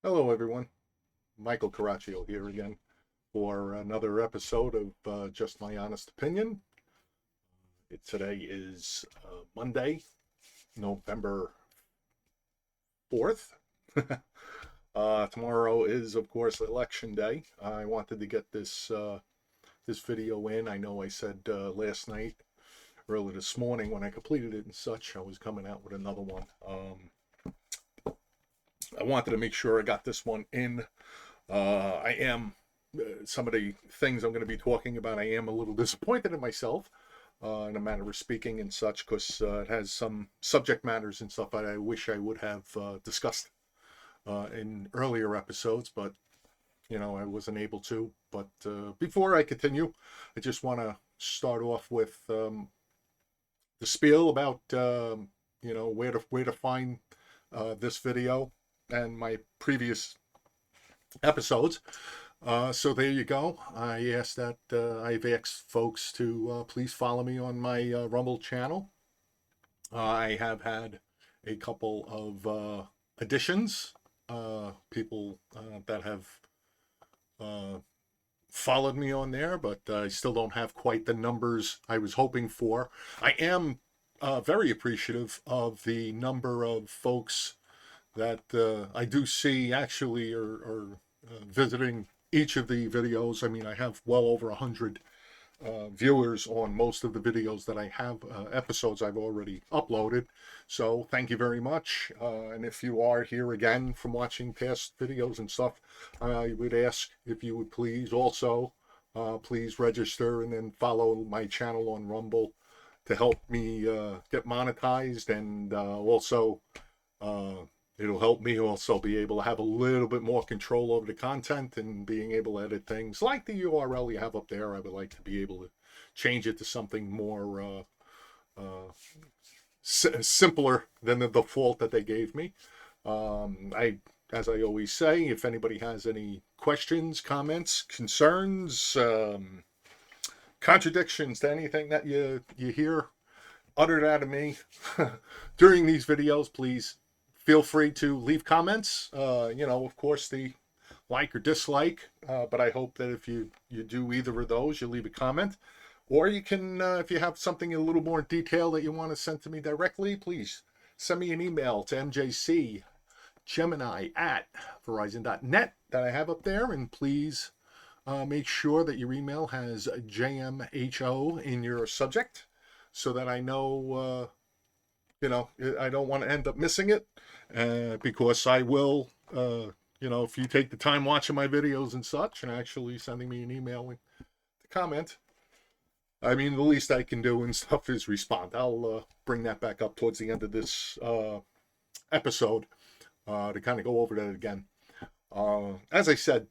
Hello, everyone. Michael Caraccio here again for another episode of Just My Honest Opinion. Today is Monday, November 4th. Tomorrow is, of course, Election Day. I wanted to get this video in. I know I said last night, early this morning, when I completed it and such, I was coming out with another one. I wanted to make sure I got this one in. I am some of the things I'm going to be talking about. I am a little disappointed in myself, in a manner of speaking and such, because it has some subject matters and stuff that I wish I would have discussed in earlier episodes, but I wasn't able to. But before I continue, I just want to start off with the spiel about where to find this video and my previous episodes. So there you go. I've asked folks to please follow me on my Rumble channel. I have had a couple of additions, people that have uh, followed me on there, but I still don't have quite the numbers I was hoping for. I am very appreciative of the number of folks that I do see actually are visiting each of the videos. I mean, I have well over 100 viewers on most of the videos that I have, episodes I've already uploaded. So thank you very much. And if you are here again from watching past videos and stuff, I would ask if you would please also please register and then follow my channel on Rumble to help me get monetized, and also uh, it'll help me also be able to have a little bit more control over the content and being able to edit things like the URL you have up there. I would like to be able to change it to something more simpler than the default that they gave me. As I always say, if anybody has any questions, comments, concerns, contradictions to anything that you hear uttered out of me during these videos, please feel free to leave comments. Of course, the like or dislike, but I hope that if you do either of those, you leave a comment. Or you can, if you have something a little more detail that you want to send to me directly, please send me an email to mjcgemini@verizon.net that I have up there. And please make sure that your email has JMHO in your subject so that I know, I don't want to end up missing it, because I will, if you take the time watching my videos and such and actually sending me an email with the comment, I mean, the least I can do and stuff is respond. I'll bring that back up towards the end of this episode to kind of go over that again. As I said,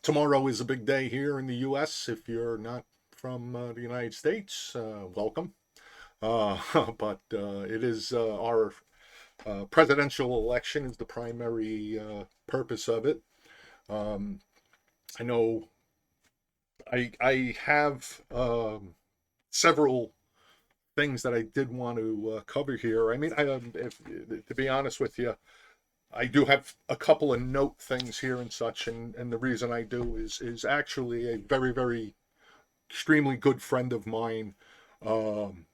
tomorrow is a big day here in the U.S. If you're not from the United States, welcome. But it is our presidential election is the primary purpose of it. I know I have several things that I did want to cover here. I mean, to be honest with you, I do have a couple of note things here and such, and the reason I do is actually a very, very extremely good friend of mine um,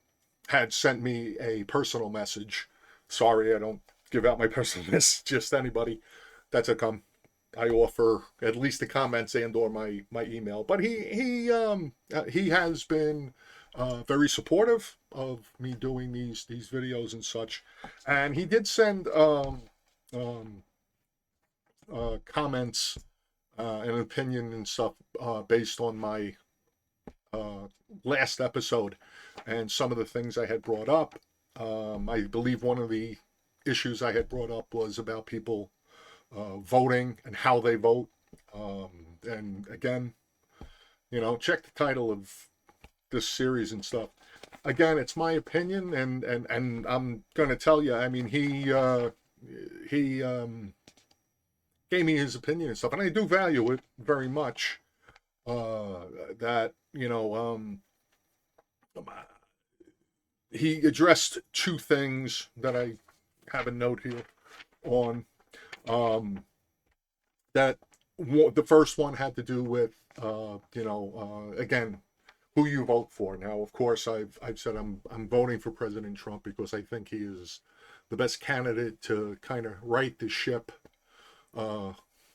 had sent me a personal message. Sorry, I don't give out my personal message just anybody that's a come. I offer at least the comments and or my email. But he has been very supportive of me doing these videos and such, and he did send um, comments and opinion and stuff based on my last episode and some of the things I had brought up. I believe one of the issues I had brought up was about people voting and how they vote. And again, check the title of this series and stuff. Again, it's my opinion, and I'm going to tell you. I mean, he gave me his opinion and stuff, and I do value it very much. That he addressed two things that I have a note here on. That the first one had to do with again, who you vote for. Now, of course, I've said I'm voting for President Trump because I think he is the best candidate to kind of right the ship. Uh,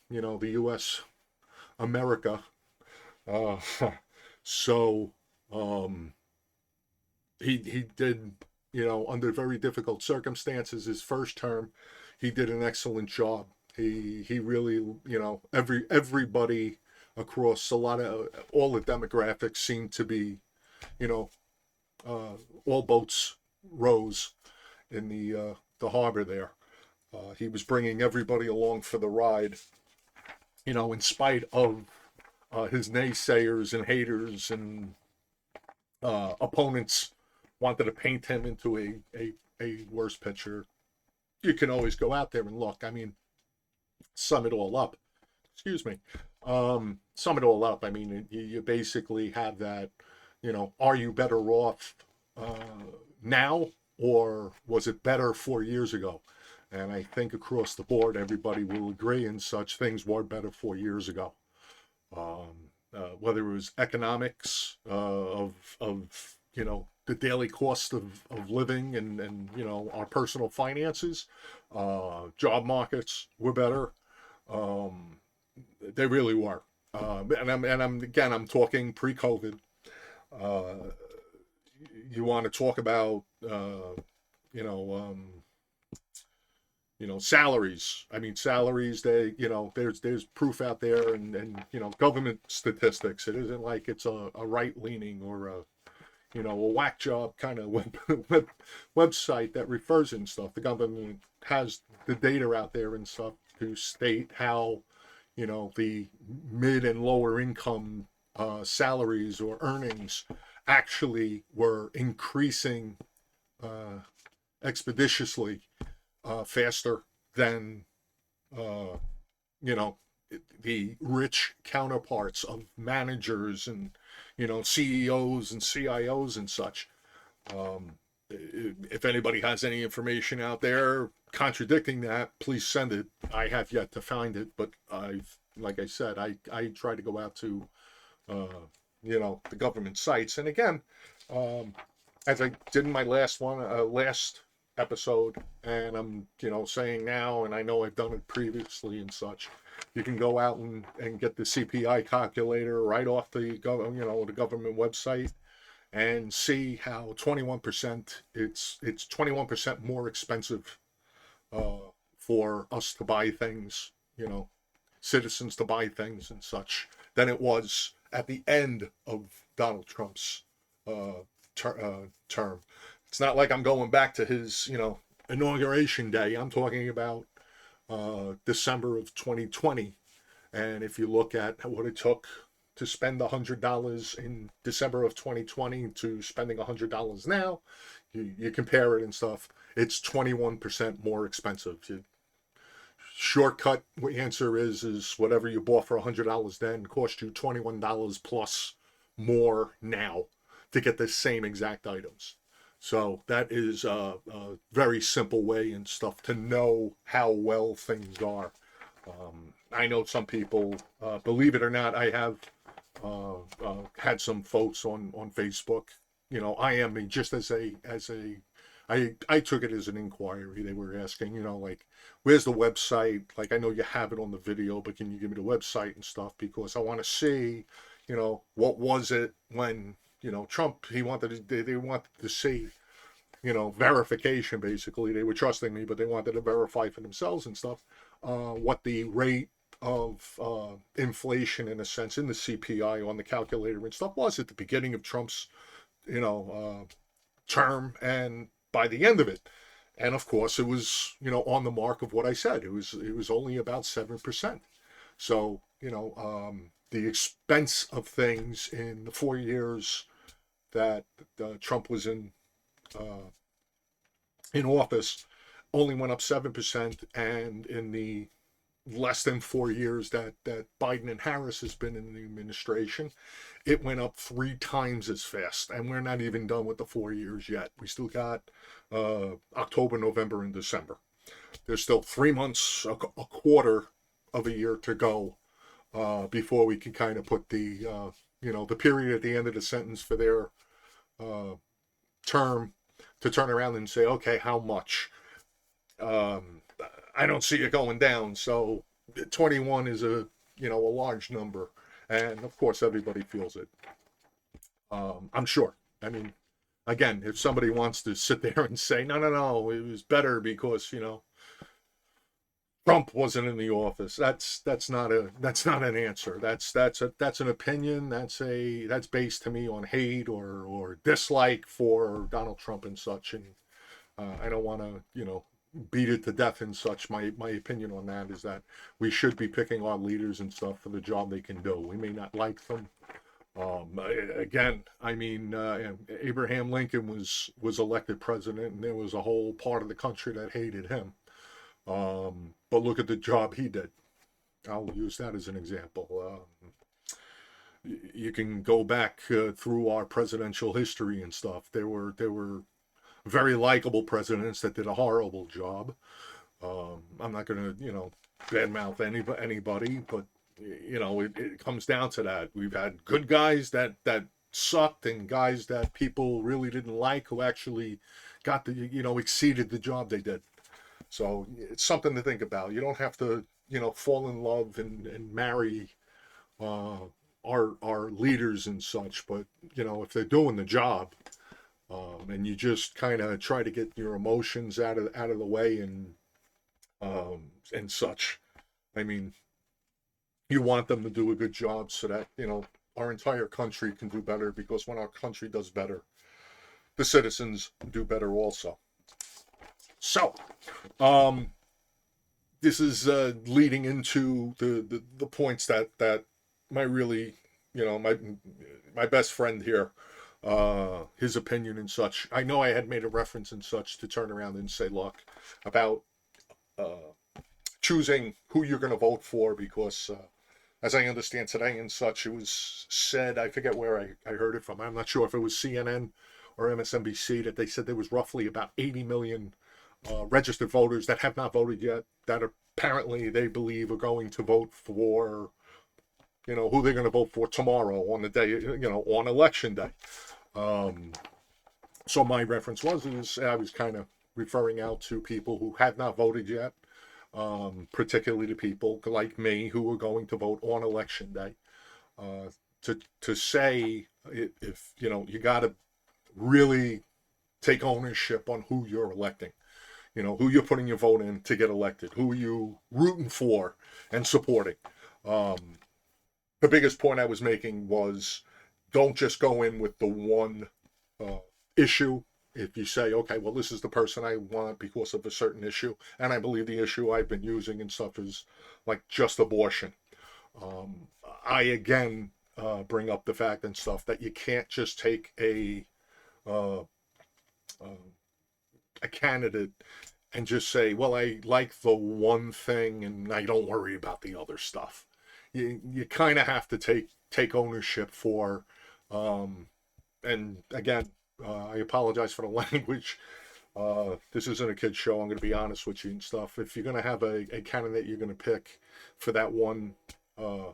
the U.S. America. Uh, so he did, under very difficult circumstances, his first term, he did an excellent job. He really, everybody across a lot of all the demographics seemed to be, you know, all boats rose in the harbor there. He was bringing everybody along for the ride, in spite of his naysayers and haters and opponents wanted to paint him into a worse picture. You can always go out there and look. I mean, sum it all up. Excuse me. Sum it all up. I mean, you basically have that, are you better off now, or was it better 4 years ago? And I think across the board, everybody will agree and such things were better 4 years ago. Whether it was economics of the daily cost of living and our personal finances, job markets were better. They really were. I'm talking pre-COVID. You want to talk about salaries. I mean, salaries, there's proof out there and government statistics. It isn't like it's a right leaning or a whack job kind of website that refers and stuff. The government has the data out there and stuff to state how, the mid and lower income salaries or earnings actually were increasing expeditiously faster than the rich counterparts of managers and CEOs and CIOs and such. If anybody has any information out there contradicting that, please send it. I have yet to find it, but like I said, I try to go out to the government sites, and again, as I did in my last episode, and I'm saying now, and I know I've done it previously and such. You can go out and get the CPI calculator right off the government website and see how 21% it's 21% more expensive for us to buy things, citizens to buy things and such, than it was at the end of Donald Trump's term. It's not like I'm going back to his, inauguration day. I'm talking about December of 2020. And if you look at what it took to spend $100 in December of 2020 to spending $100 now, you compare it and stuff, it's 21% more expensive. Shortcut answer is whatever you bought for $100 then cost you $21 plus more now to get the same exact items. So that is a very simple way and stuff to know how well things are. I know some people, believe it or not, I have had some folks on Facebook. IM me just I took it as an inquiry. They were asking, like, where's the website? Like, I know you have it on the video, but can you give me the website and stuff? Because I want to see, what was it when, Trump, they wanted to see, verification, basically. They were trusting me, but they wanted to verify for themselves and stuff, what the rate of inflation, in a sense, in the CPI on the calculator and stuff was at the beginning of Trump's, term and by the end of it. And of course, it was, on the mark of what I said. It was only about 7%. So, the expense of things in the 4 years that Trump was in office only went up 7%, and in the less than 4 years that Biden and Harris has been in the administration, it went up 3 times as fast. And we're not even done with the 4 years yet. We still got October, November, and December. There's still 3 months, a quarter of a year to go before we can kind of put the period at the end of the sentence for their uh, term to turn around and say, okay, how much? Um, I don't see it going down. So 21 is a large number, and of course everybody feels it. I'm sure. I mean, again, if somebody wants to sit there and say, no, no, no, it was better because Trump wasn't in the office. That's not an answer. That's an opinion. That's based to me on hate or dislike for Donald Trump and such. And I don't want to beat it to death and such. My opinion on that is that we should be picking our leaders and stuff for the job they can do. We may not like them. Again, I mean, Abraham Lincoln was elected president, and there was a whole part of the country that hated him. But look at the job he did. I'll use that as an example. You can go back through our presidential history and stuff. There were very likable presidents that did a horrible job. I'm not going to badmouth anybody, but it comes down to that. We've had good guys that sucked and guys that people really didn't like who actually got exceeded the job they did. So it's something to think about. You don't have to, fall in love and marry uh, our leaders and such, but if they're doing the job, and you just kind of try to get your emotions out of the way and such. I mean, you want them to do a good job so that our entire country can do better, because when our country does better, the citizens do better also. So, this is leading into the points that my really, my best friend here, his opinion and such. I know I had made a reference and such to turn around and say, look, about uh, choosing who you're going to vote for, because as I understand today and such, it was said, I forget where I heard it from. I'm not sure if it was CNN or MSNBC, that they said there was roughly about 80 million registered voters that have not voted yet, that apparently they believe are going to vote for, who they're going to vote for tomorrow on the day, on election day. So my reference is I was kind of referring out to people who had not voted yet, particularly to people like me who are going to vote on election day. To say, if you got to really take ownership on who you're electing, who you're putting your vote in to get elected, who are you rooting for and supporting. The biggest point I was making was, don't just go in with the one issue. If you say, okay, well, this is the person I want because of a certain issue, and I believe the issue I've been using and stuff is like just abortion. I again bring up the fact and stuff that you can't just take uh, a candidate and just say, well, I like the one thing and I don't worry about the other stuff. You kind of have to take ownership for, and again, I apologize for the language. This isn't a kid's show. I'm going to be honest with you and stuff. If you're going to have a candidate you're going to pick for that one uh,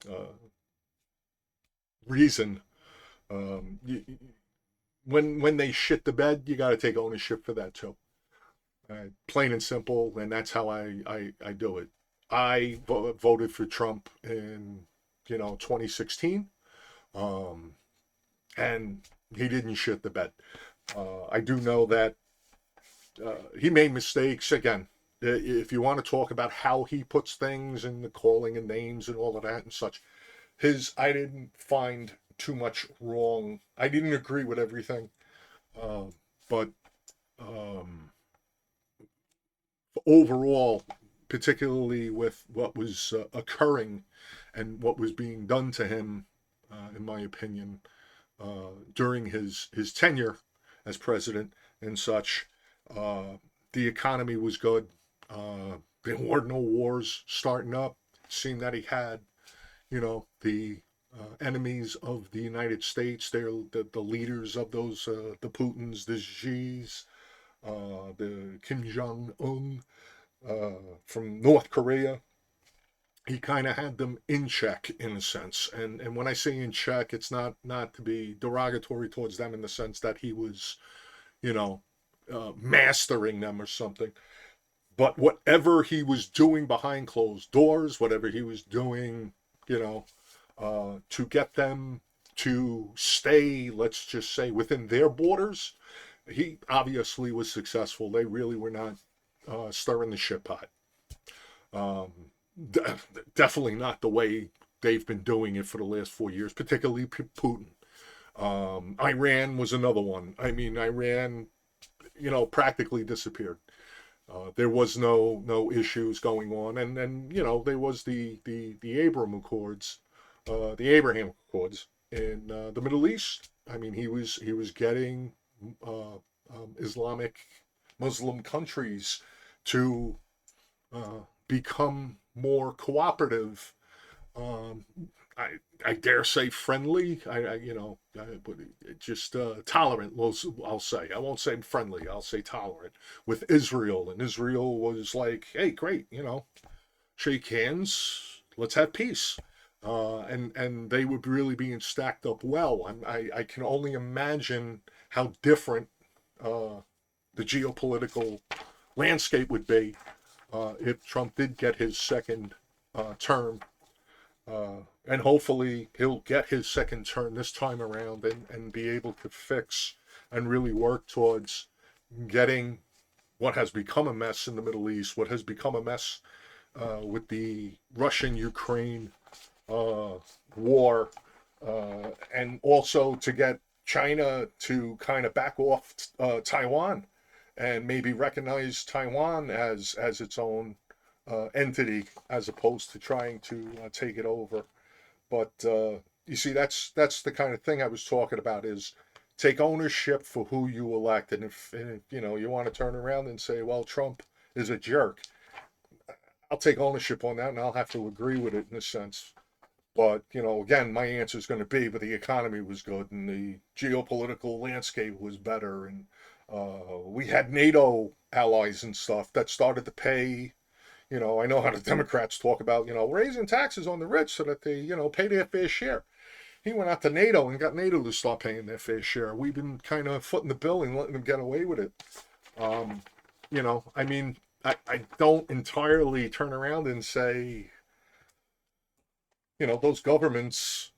uh, reason, when they shit the bed, you got to take ownership for that too. Plain and simple, and that's how I do it. I voted for Trump in 2016, and he didn't shit the bed. I do know that he made mistakes. Again, if you want to talk about how he puts things and the calling and names and all of that and such, I didn't find too much wrong. I didn't agree with everything, uh, but um, overall, particularly with what was occurring and what was being done to him, in my opinion, during his tenure as president and such, uh, the economy was good. There were no wars starting up. It seemed that he had, the enemies of the United States. They're the leaders of those, the Putins, the Xi's, the Kim Jong-un from North Korea. He kind of had them in check in a sense, and when I say in check, it's not to be derogatory towards them in the sense that he was, you know, mastering them or something. But whatever he was doing behind closed doors, whatever he was doing, you know, to get them to stay, let's just say, within their borders, he obviously was successful. They really were not stirring the shit pot. Um, Definitely not the way they've been doing it for the last 4 years, particularly Putin. Iran was another one. I mean, Iran, practically disappeared. There was no issues going on, and then there was the Abraham Accords in the Middle East. I mean, he was getting uh, Islamic Muslim countries to become more cooperative. Um, I dare say friendly. But just tolerant. I'll say. I won't say friendly. I'll say tolerant with Israel, and Israel was like, "Hey, great, shake hands. Let's have peace." And they were really being stacked up well. I can only imagine how different the geopolitical landscape would be if Trump did get his second term. And hopefully he'll get his second term this time around and be able to fix and really work towards getting what has become a mess in the Middle East, what has become a mess with the Russian-Ukraine war, and also to get China to kind of back off Taiwan and maybe recognize Taiwan as its own entity as opposed to trying to take it over. But you see, that's the kind of thing I was talking about is take ownership for who you elect. And if you want to turn around and say, well, Trump is a jerk, I'll take ownership on that and I'll have to agree with it in a sense. But, again, my answer is going to be, but the economy was good and the geopolitical landscape was better. And we had NATO allies and stuff that started to pay. I know how the Democrats talk about, raising taxes on the rich so that they, pay their fair share. He went out to NATO and got NATO to start paying their fair share. We've been kind of footing the bill and letting them get away with it. I mean, I don't entirely turn around and say, those governments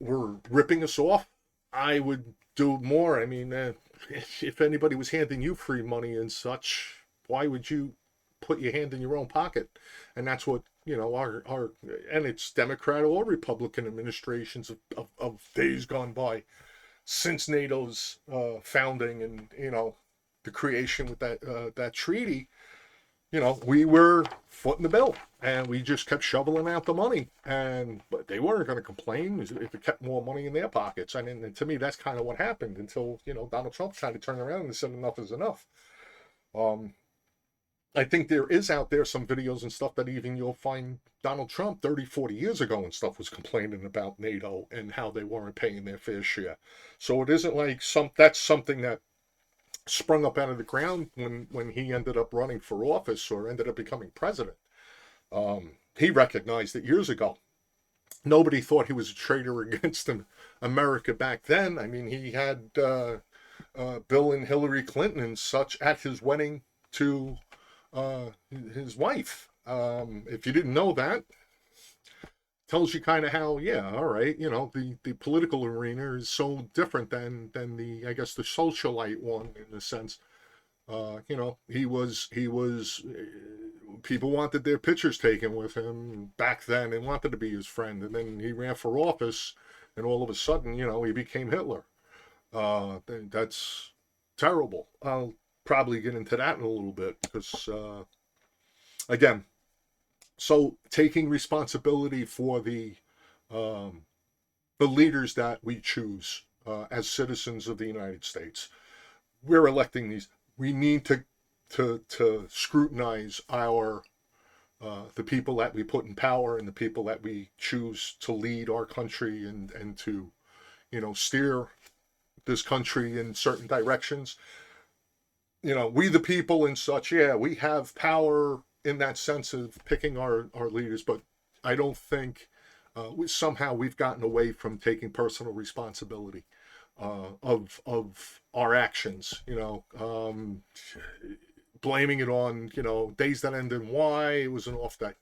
were ripping us off. I would do more. I mean, if anybody was handing you free money and such, why would you put your hand in your own pocket? And that's what our and it's Democrat or Republican administrations of days gone by since NATO's founding and the creation with that treaty. We were footing the bill and we just kept shoveling out the money, but they weren't going to complain if it kept more money in their pockets. I mean, and to me, that's kind of what happened until Donald Trump kind of turned around and said enough is enough. I think there is out there some videos and stuff that even you'll find Donald Trump 30, 40 years ago and stuff was complaining about NATO and how they weren't paying their fair share. So it isn't like that's something that sprung up out of the ground when he ended up running for office or ended up becoming president. He recognized it years ago. Nobody thought he was a traitor against America back then. I mean, he had Bill and Hillary Clinton and such at his wedding to his wife. If you didn't know that, tells you kind of how, yeah, all right, the political arena is so different than the, I guess, the socialite one in a sense. He was people wanted their pictures taken with him back then and wanted to be his friend, and then he ran for office, and all of a sudden, he became Hitler. That's terrible. I'll probably get into that in a little bit because, again, so taking responsibility for the leaders that we choose as citizens of the United States. We're electing these. We need to scrutinize our the people that we put in power and the people that we choose to lead our country and to steer this country in certain directions. we the people and such, yeah, we have power in that sense of picking our leaders, but I don't think somehow we've gotten away from taking personal responsibility of our actions. Blaming it on days that end in Y. It was an off day,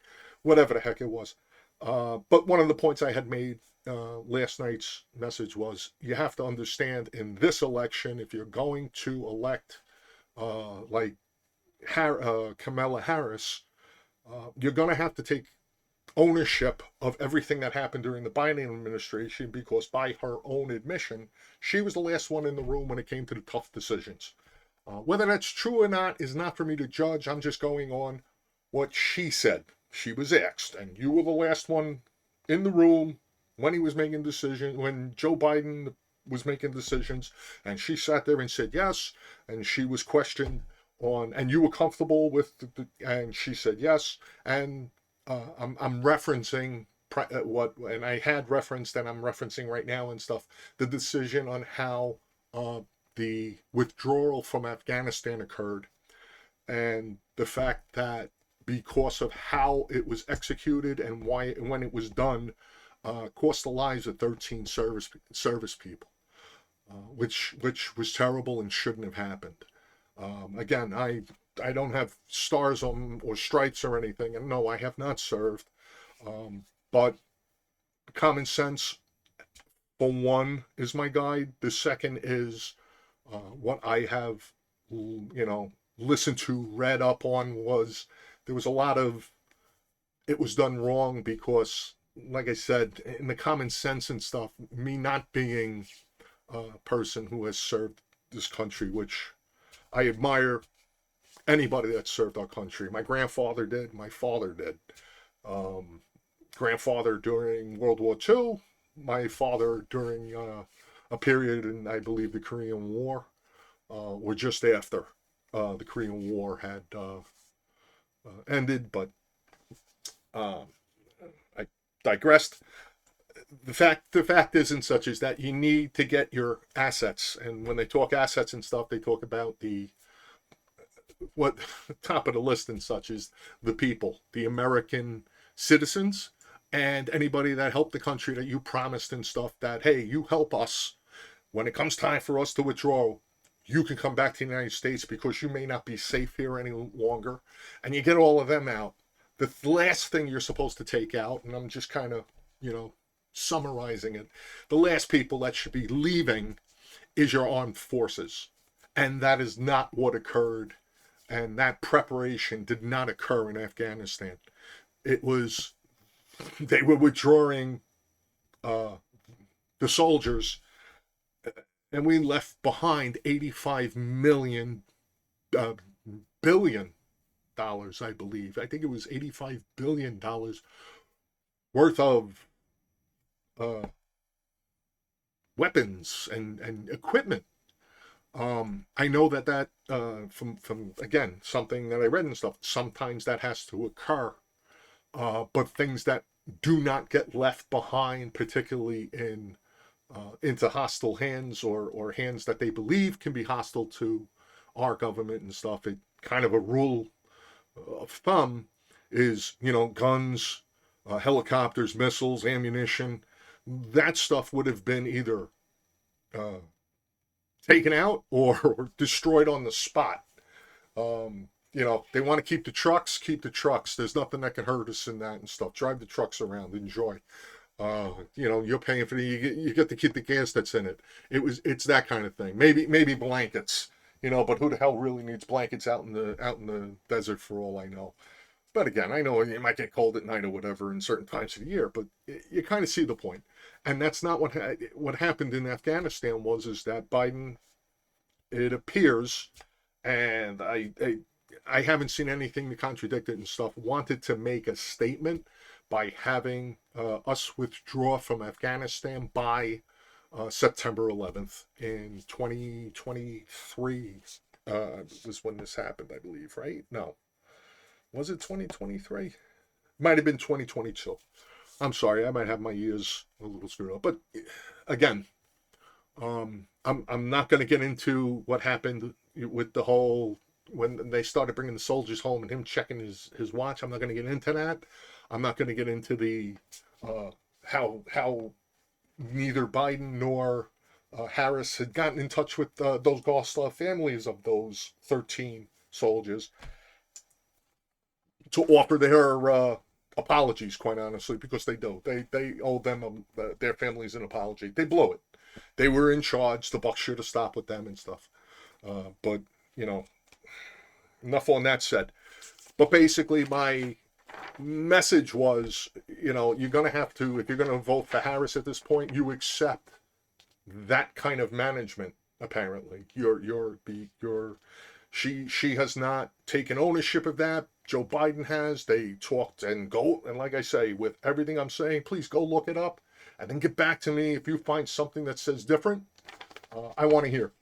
whatever the heck it was. But one of the points I had made last night's message was you have to understand in this election, if you're going to elect like Kamala Harris, you're going to have to take ownership of everything that happened during the Biden administration because, by her own admission, she was the last one in the room when it came to the tough decisions. Whether that's true or not is not for me to judge. I'm just going on what she said. She was asked, and you were the last one in the room when he was making decisions, when Joe Biden was making decisions, and she sat there and said yes, and she was questioned on, and you were comfortable with, and she said yes, and I'm referencing what, and I had referenced, and I'm referencing right now and stuff, the decision on how the withdrawal from Afghanistan occurred, and the fact that because of how it was executed and why when it was done, cost the lives of 13 service people, which was terrible and shouldn't have happened. Again, I don't have stars on or stripes or anything, and no, I have not served. But common sense, for one, is my guide. The second is what I have, listened to, read up on, was there was a lot of it was done wrong because, like I said, in the common sense and stuff, me not being a person who has served this country, which I admire anybody that served our country. My grandfather did. My father did. Grandfather during World War II. My father during a period in, I believe, the Korean War, or just after the Korean War had ended. But I digressed. The fact isn't such as that you need to get your assets, and when they talk assets and stuff, they talk about the what top of the list and such is the people, the American citizens, and anybody that helped the country that you promised and stuff that, hey, you help us when it comes time for us to withdraw. You can come back to the United States because you may not be safe here any longer. And you get all of them out. The last thing you're supposed to take out, and I'm just kind of, summarizing it, the last people that should be leaving is your armed forces. And that is not what occurred. And that preparation did not occur in Afghanistan. It was, they were withdrawing the soldiers, and we left behind 85 million billion dollars, I believe. I think it was $85 billion worth of weapons and equipment. I know that from again, something that I read and stuff, sometimes that has to occur, but things that do not get left behind, particularly into hostile hands or hands that they believe can be hostile to our government and stuff. It kind of a rule of thumb is, guns, helicopters, missiles, ammunition. That stuff would have been either taken out or destroyed on the spot. They want to keep the trucks, keep the trucks. There's nothing that can hurt us in that and stuff. Drive the trucks around, enjoy. You're paying for you get to keep the gas that's in it. It's that kind of thing. Maybe blankets, but who the hell really needs blankets out in the desert, for all I know. But again, I know it might get cold at night or whatever in certain times of the year, but you kind of see the point. And that's not what happened in Afghanistan is that Biden, it appears, and I haven't seen anything to contradict it and stuff, wanted to make a statement by having us withdraw from Afghanistan by September 11th in 2023 was when this happened, I believe, right? No. Was it 2023? Might have been 2022. I'm sorry, I might have my years a little screwed up. But again, I'm not going to get into what happened, with the whole, when they started bringing the soldiers home and him checking his watch. I'm not going to get into that. I'm not going to get into the how neither Biden nor Harris had gotten in touch with those Goslar families of those 13 soldiers to offer their apologies, quite honestly, because they do. They owe them their families an apology. They blow it. They were in charge. The buck should have stopped with them and stuff. But you know, enough on that said. But basically, my message was, you know, you're going to have to, if you're going to vote for Harris at this point, you accept that kind of management. Apparently, she has not taken ownership of that. Joe Biden has. They talked and go, and like I say, with everything I'm saying, please go look it up and then get back to me if you find something that says different. I want to hear.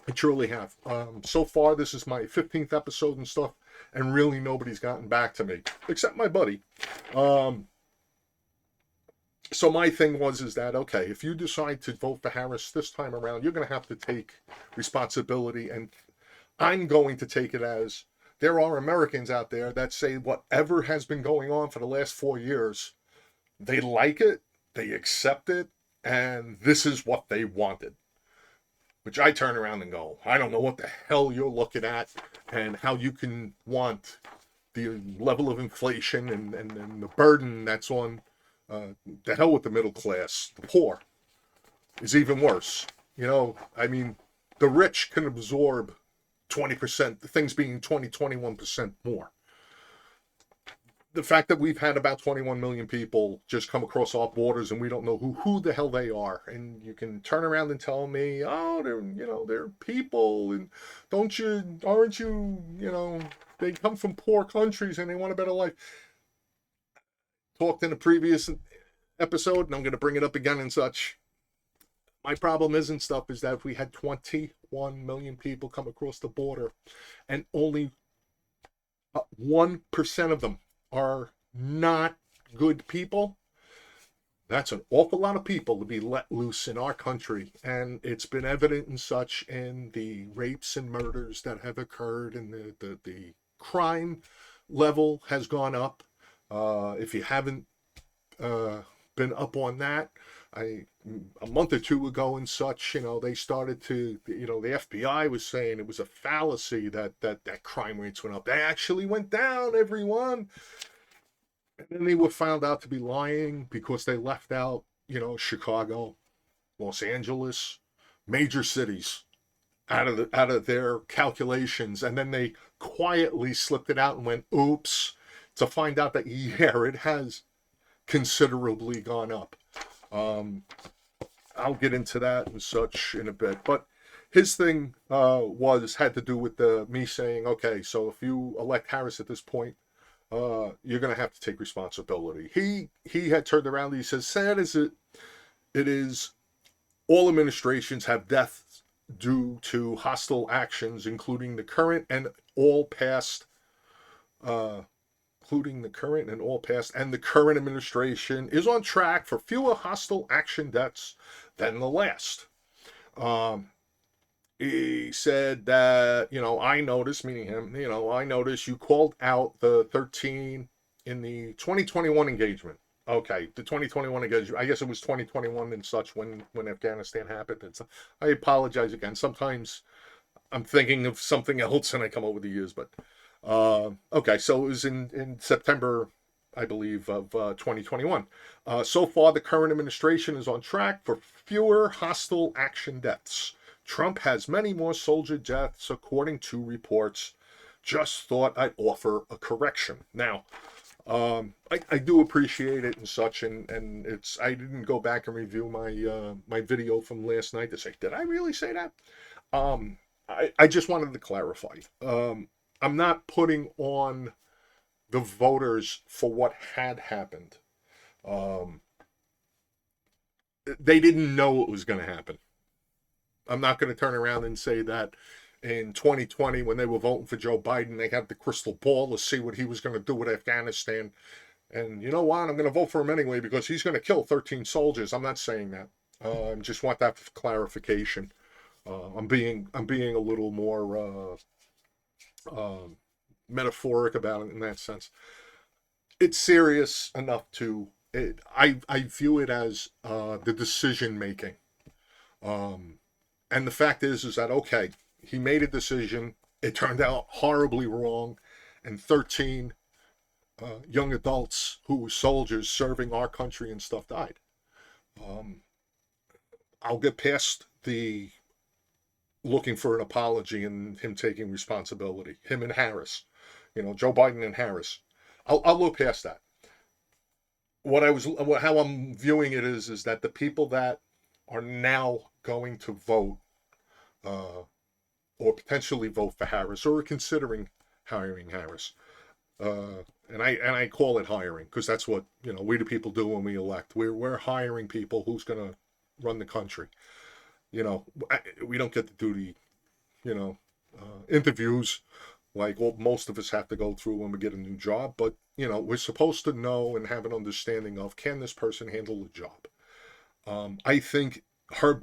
I truly have. So far, this is my 15th episode and stuff, and really nobody's gotten back to me except my buddy. So my thing is that, okay, if you decide to vote for Harris this time around, you're going to have to take responsibility, and I'm going to take it as there are Americans out there that say whatever has been going on for the last 4 years, they like it, they accept it, and this is what they wanted. Which I turn around and go, I don't know what the hell you're looking at and how you can want the level of inflation and the burden that's on the hell with the middle class. The poor is even worse. You know, I mean, the rich can absorb 20%, the things being 21% more. The fact that we've had about 21 million people just come across our borders and we don't know who the hell they are, and you can turn around and tell me, oh, they're people, and aren't you, they come from poor countries and they want a better life. Talked in a previous episode, and I'm going to bring it up again and such. My problem is that if we had 21 million people come across the border and only 1% of them are not good people, that's an awful lot of people to be let loose in our country. And it's been evident and such in the rapes and murders that have occurred, and the crime level has gone up. If you haven't been up on that, a month or two ago and such, they started to, the FBI was saying it was a fallacy that crime rates went up. They actually went down, everyone. And then they were found out to be lying because they left out, Chicago, Los Angeles, major cities out of their calculations. And then they quietly slipped it out and went, oops, to find out that, yeah, it has considerably gone up. I'll get into that and such in a bit, but his thing had to do with me saying, okay, so if you elect Harris at this point, you're going to have to take responsibility. He had turned around and he says, sad as it is, all administrations have deaths due to hostile actions, including the current and all past, and the current administration is on track for fewer hostile action deaths than the last. He said that, I noticed, meaning him, I noticed you called out the 13 in the 2021 engagement. Okay, the 2021 engagement, I guess it was 2021 and such when Afghanistan happened. I apologize again. Sometimes I'm thinking of something else and I come up with the years, but okay, so it was in September, I believe, of 2021. So far, the current administration is on track for fewer hostile action deaths. Trump has many more soldier deaths, according to reports. Just thought I'd offer a correction. Now, I do appreciate it and such, and I didn't go back and review my video from last night to say, did I really say that? I just wanted to clarify. I'm not putting on the voters for what had happened. They didn't know it was going to happen. I'm not going to turn around and say that in 2020, when they were voting for Joe Biden, they had the crystal ball to see what he was going to do with Afghanistan. And you know what? I'm going to vote for him anyway because he's going to kill 13 soldiers. I'm not saying that. I just want that clarification. I'm being a little more metaphoric about it in that sense. It's serious enough to I view it as the decision making. Um, and the fact is that okay, he made a decision. It turned out horribly wrong, and 13 young adults who were soldiers serving our country and stuff died. Um, I'll get past the looking for an apology and him taking responsibility. Him and Harris, Joe Biden and Harris. I'll look past that. How I'm viewing it is that the people that are now going to vote uh, or potentially vote for Harris or are considering hiring Harris, and I call it hiring because that's what we the people do when we elect. We're hiring people who's going to run the country. We don't get to do the interviews like most of us have to go through when we get a new job, but we're supposed to know and have an understanding of can this person handle the job. I think her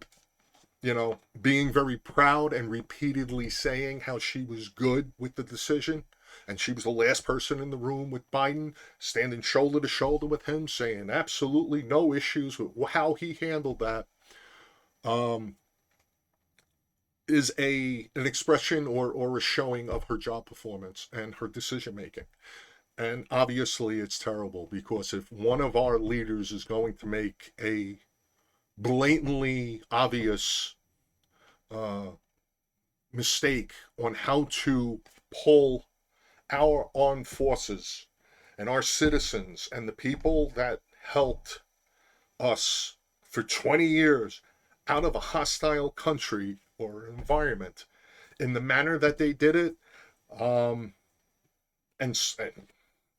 being very proud and repeatedly saying how she was good with the decision, and she was the last person in the room with Biden, standing shoulder to shoulder with him, saying absolutely no issues with how he handled that, um, is an expression or a showing of her job performance and her decision making. And obviously, it's terrible because if one of our leaders is going to make a blatantly obvious uh, mistake on how to pull our armed forces and our citizens and the people that helped us for 20 years out of a hostile country or environment in the manner that they did it, um, and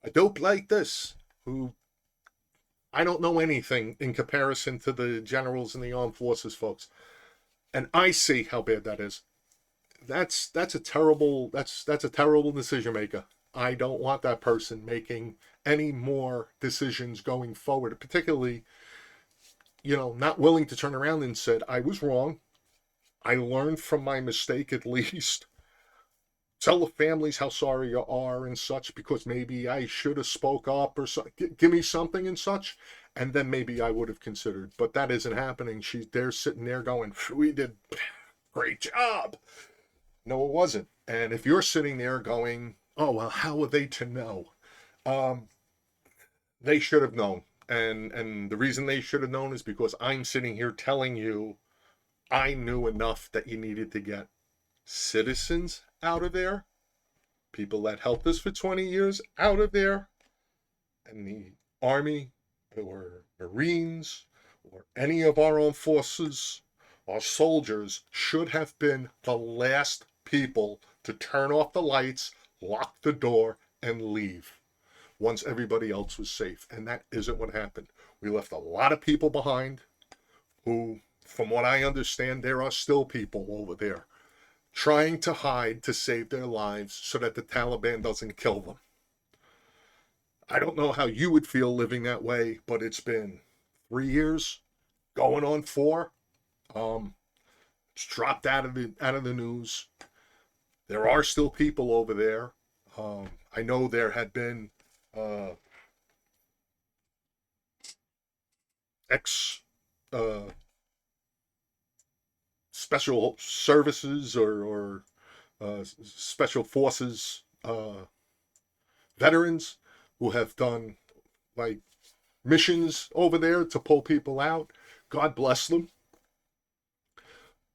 a dope like this, who I don't know anything in comparison to the generals in the armed forces, folks, and I see how bad that is. That's a terrible that's a terrible decision maker. I don't want that person making any more decisions going forward, particularly not willing to turn around and said I was wrong. I learned from my mistake at least. Tell the families how sorry you are and such because maybe I should have spoke up or so. Give me something and such, and then maybe I would have considered. But that isn't happening. They're sitting there going, "We did great job." No, it wasn't. And if you're sitting there going, "Oh well, how are they to know?" Um, they should have known, and the reason they should have known is because I'm sitting here telling you I knew enough that you needed to get citizens out of there, people that helped us for 20 years out of there, and the Army or Marines or any of our own forces, our soldiers should have been the last people to turn off the lights, lock the door, and leave once everybody else was safe. And that isn't what happened. We left a lot of people behind who, from what I understand, there are still people over there trying to hide to save their lives so that the Taliban doesn't kill them. I don't know how you would feel living that way, but it's been 3 years, going on 4. It's dropped out of the news. There are still people over there. I know there had been uh, ex uh, special services or special forces veterans who have done like missions over there to pull people out. God bless them.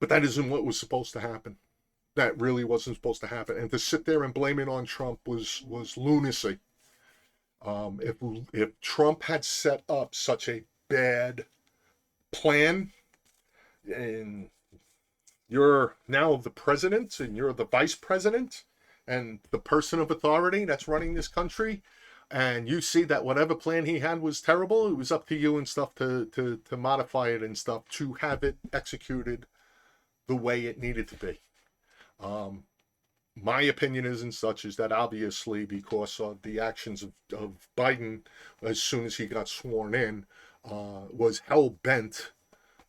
But that isn't what was supposed to happen. That really wasn't supposed to happen. And to sit there and blame it on Trump was lunacy. If Trump had set up such a bad plan, and you're now the president and you're the vice president and the person of authority that's running this country, and you see that whatever plan he had was terrible, it was up to you and stuff to modify it and stuff to have it executed the way it needed to be. Um, my opinion is and such is that obviously because of the actions of Biden as soon as he got sworn in, was hell bent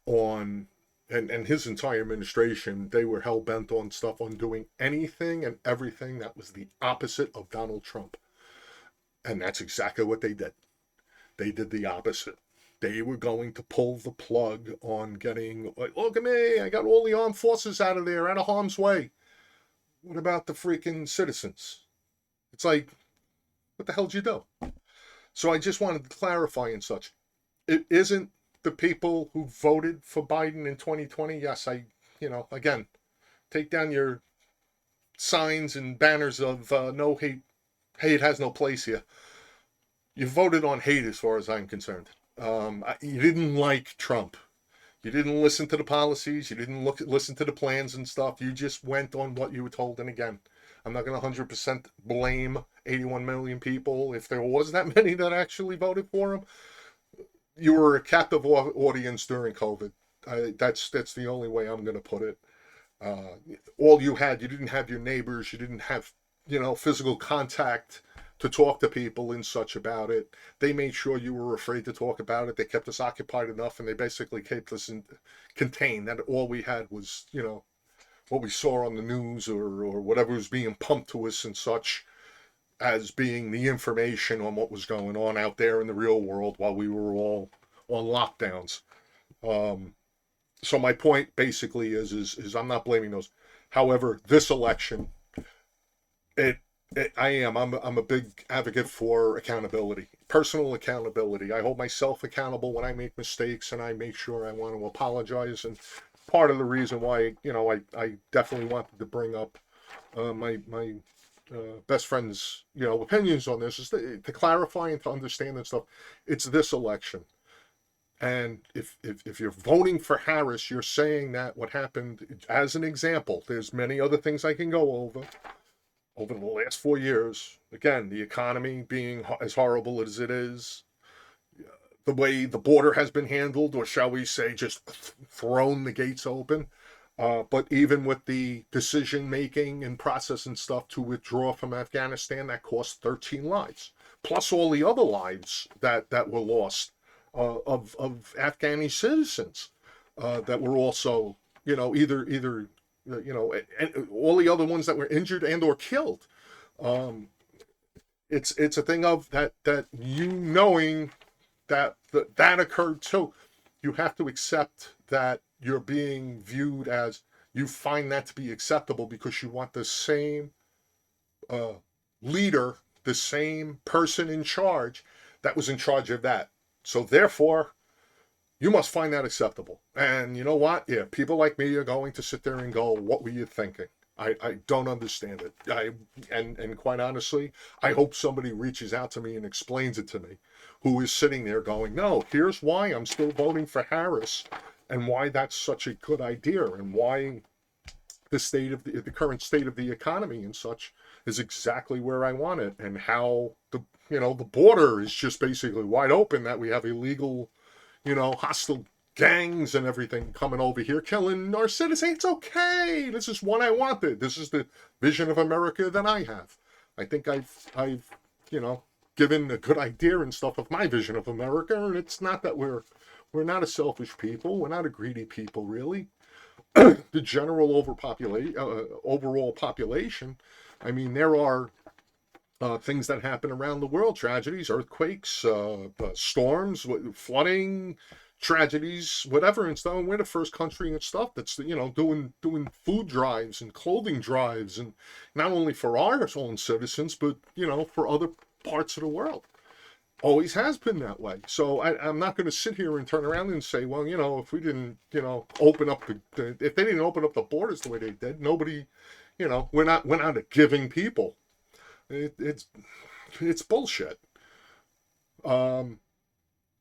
on and his entire administration, they were hell bent on stuff on doing anything and everything that was the opposite of Donald Trump. And that's exactly what they did. They did the opposite. They were going to pull the plug on getting, like, look at me, I got all the armed forces out of there, out of harm's way. What about the freaking citizens? It's like, what the hell did you do? So I just wanted to clarify and such. It isn't the people who voted for Biden in 2020. Yes, again, take down your signs and banners of no hate. Hate has no place here. You voted on hate as far as I'm concerned. You didn't like Trump. You didn't listen to the policies. You didn't listen to the plans and stuff. You just went on what you were told. And again, I'm not going to 100% blame 81 million people. If there was that many that actually voted for him, you were a captive audience during COVID. That's the only way I'm going to put it. All you didn't have your neighbors. You didn't have, physical contact to talk to people and such about it. They made sure you were afraid to talk about it. They kept us occupied enough, and they basically kept us contained. That all we had was, what we saw on the news or whatever was being pumped to us and such as being the information on what was going on out there in the real world while we were all on lockdowns. So my point basically is I'm not blaming those. However, this election, I'm a big advocate for accountability, personal accountability. I hold myself accountable when I make mistakes, and I make sure I want to apologize. And part of the reason why, I definitely wanted to bring up my best friend's, opinions on this is to clarify and to understand and stuff. It's this election. And if you're voting for Harris, you're saying that what happened, as an example, there's many other things I can go over the last 4 years. Again, the economy being as horrible as it is, the way the border has been handled, or shall we say just thrown the gates open. But even with the decision making and process and stuff to withdraw from Afghanistan, that cost 13 lives, plus all the other lives that were lost of Afghani citizens that were also, either and all the other ones that were injured and or killed. It's a thing of that knowing that occurred too. You have to accept that you're being viewed as, you find that to be acceptable because you want the same leader, the same person in charge that was in charge of that. So therefore, you must find that acceptable. And you know what? Yeah, people like me are going to sit there and go, what were you thinking? I don't understand it. And quite honestly, I hope somebody reaches out to me and explains it to me, who is sitting there going, no, here's why I'm still voting for Harris, and why that's such a good idea, and why the current state of the economy and such is exactly where I want it, and how the border is just basically wide open, that we have illegal, hostile gangs and everything coming over here, killing our citizens. It's okay. This is what I wanted. This is the vision of America that I have. I think I've given a good idea and stuff of my vision of America. And it's not that we're not a selfish people. We're not a greedy people, really. The general overall population. I mean, there are things that happen around the world, tragedies, earthquakes, storms, flooding, tragedies, whatever and stuff. And we're the first country and stuff that's doing food drives and clothing drives, and not only for our own citizens, but for other parts of the world. Always has been that way. So I'm not going to sit here and turn around and say, well, if we didn't open up if they didn't open up the borders the way they did, nobody, we're not a giving people. It's bullshit.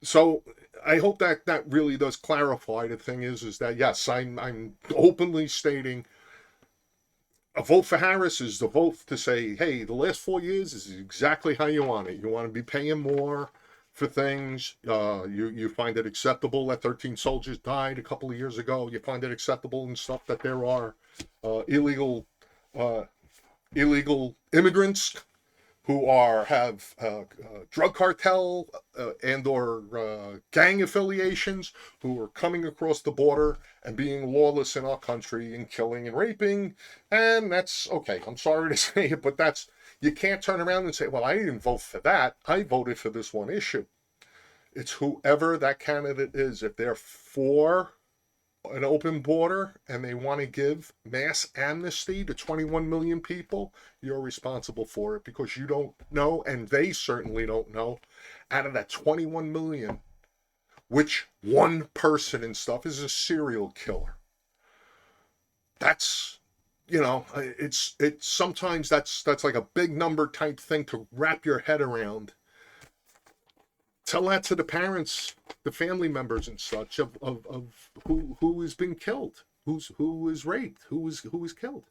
So I hope that really does clarify. The thing is that yes, I'm openly stating a vote for Harris is the vote to say, hey, the last 4 years is exactly how you want it. You want to be paying more for things. You find it acceptable that 13 soldiers died a couple of years ago. You find it acceptable and stuff that there are illegal immigrants who have drug cartel and or gang affiliations, who are coming across the border and being lawless in our country and killing and raping. And that's okay. I'm sorry to say it, but that's, you can't turn around and say, well, I didn't vote for that. I voted for this one issue. It's whoever that candidate is. If they're for an open border and they want to give mass amnesty to 21 million people, you're responsible for it, because you don't know, and they certainly don't know, out of that 21 million, which one person and stuff is a serial killer. That's, it's sometimes that's like a big number type thing to wrap your head around. Tell that to the parents, the family members and such of who has been killed, who is raped, who is killed.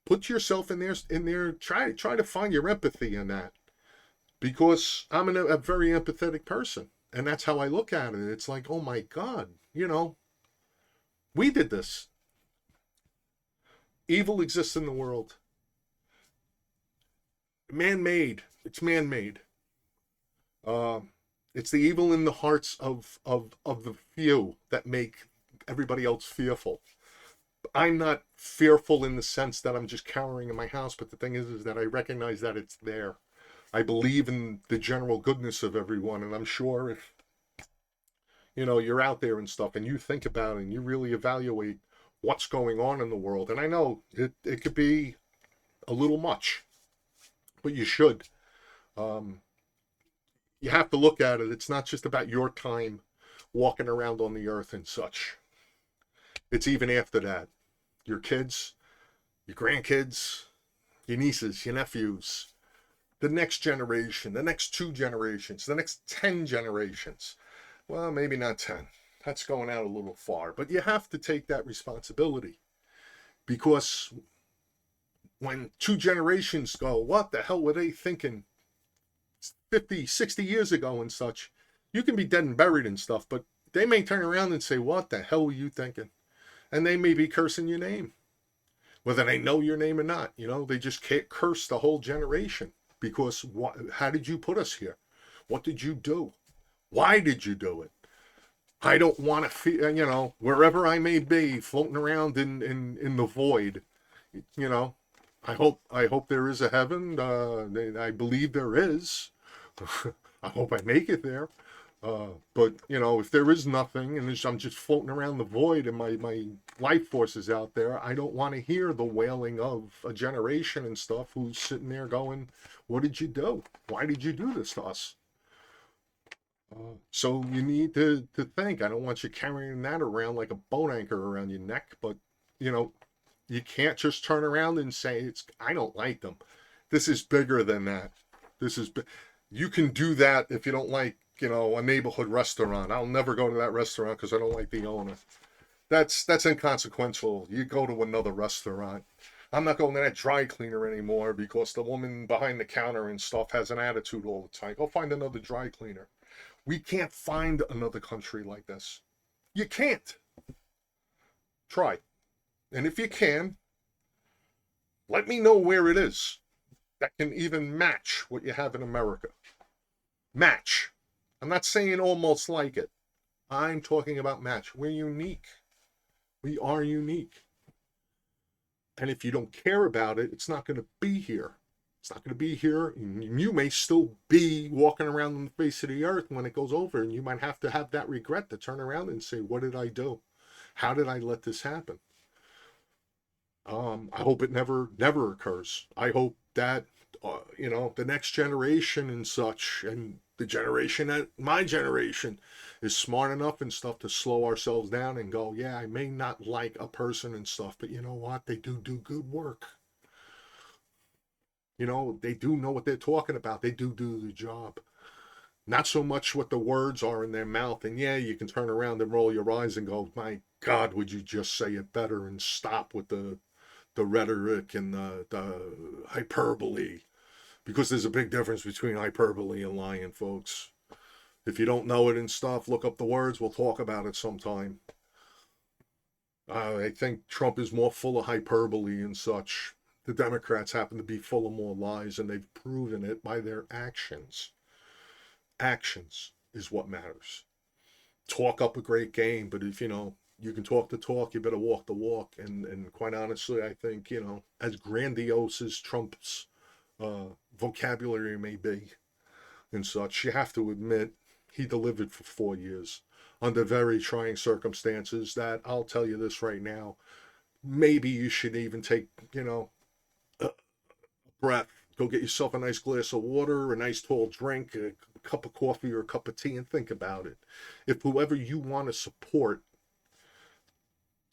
Put yourself in there. Try to find your empathy in that, because I'm a very empathetic person, and that's how I look at it. It's like, oh my God, we did this. Evil exists in the world. Man-made. It's man-made. It's the evil in the hearts of the few that make everybody else fearful. I'm not fearful in the sense that I'm just cowering in my house, but the thing is that I recognize that it's there. I believe in the general goodness of everyone, and I'm sure if you're out there and stuff and you think about it and you really evaluate what's going on in the world, and I know it could be a little much, but you should. You have to look at it. It's not just about your time walking around on the earth and such. It's even after that. Your kids, your grandkids, your nieces, your nephews, the next generation, the next 2 generations, the next 10 generations. Well, maybe not 10. That's going out a little far. But you have to take that responsibility. Because when 2 generations go, what the hell were they thinking 50, 60 years ago and such? You can be dead and buried and stuff, but they may turn around and say, what the hell were you thinking? And they may be cursing your name, whether they know your name or not. They just can't curse the whole generation, because how did you put us here? What did you do? Why did you do it? I don't want to feel, wherever I may be, floating around in the void. I hope there is a heaven. I believe there is. I hope I make it there. But if there is nothing and I'm just floating around the void and my life force is out there, I don't want to hear the wailing of a generation and stuff who's sitting there going, what did you do? Why did you do this to us? So you need to think. I don't want you carrying that around like a boat anchor around your neck, but you can't just turn around and say, I don't like them. This is bigger than that. You can do that if you don't like, a neighborhood restaurant. I'll never go to that restaurant because I don't like the owner. That's inconsequential. You go to another restaurant. I'm not going to that dry cleaner anymore because the woman behind the counter and stuff has an attitude all the time. Go find another dry cleaner. We can't find another country like this. You can't. Try. And if you can, let me know where it is that can even match what you have in America. Match. I'm not saying almost like it. I'm talking about match. We're unique. We are unique. And if you don't care about it, it's not going to be here. It's not going to be here. You may still be walking around on the face of the earth when it goes over, and you might have to have that regret to turn around and say, what did I do? How did I let this happen? I hope it never occurs. I hope that, the next generation and such, and the generation that my generation is smart enough and stuff to slow ourselves down and go, yeah, I may not like a person and stuff, but you know what? They do good work. They do know what they're talking about. They do the job. Not so much what the words are in their mouth. And yeah, you can turn around and roll your eyes and go, my God, would you just say it better and stop with the rhetoric and the hyperbole, because there's a big difference between hyperbole and lying, folks. If you don't know it and stuff, look up the words. We'll talk about it sometime. I think Trump is more full of hyperbole and such The Democrats happen to be full of more lies, and they've proven it by their actions. Actions is what matters. Talk up a great game, but if you can talk the talk, you better walk the walk. And quite honestly, I think, as grandiose as Trump's vocabulary may be and such, you have to admit he delivered for 4 years under very trying circumstances that, I'll tell you this right now, maybe you should even take, a breath. Go get yourself a nice glass of water, a nice tall drink, a cup of coffee or a cup of tea, and think about it. If whoever you want to support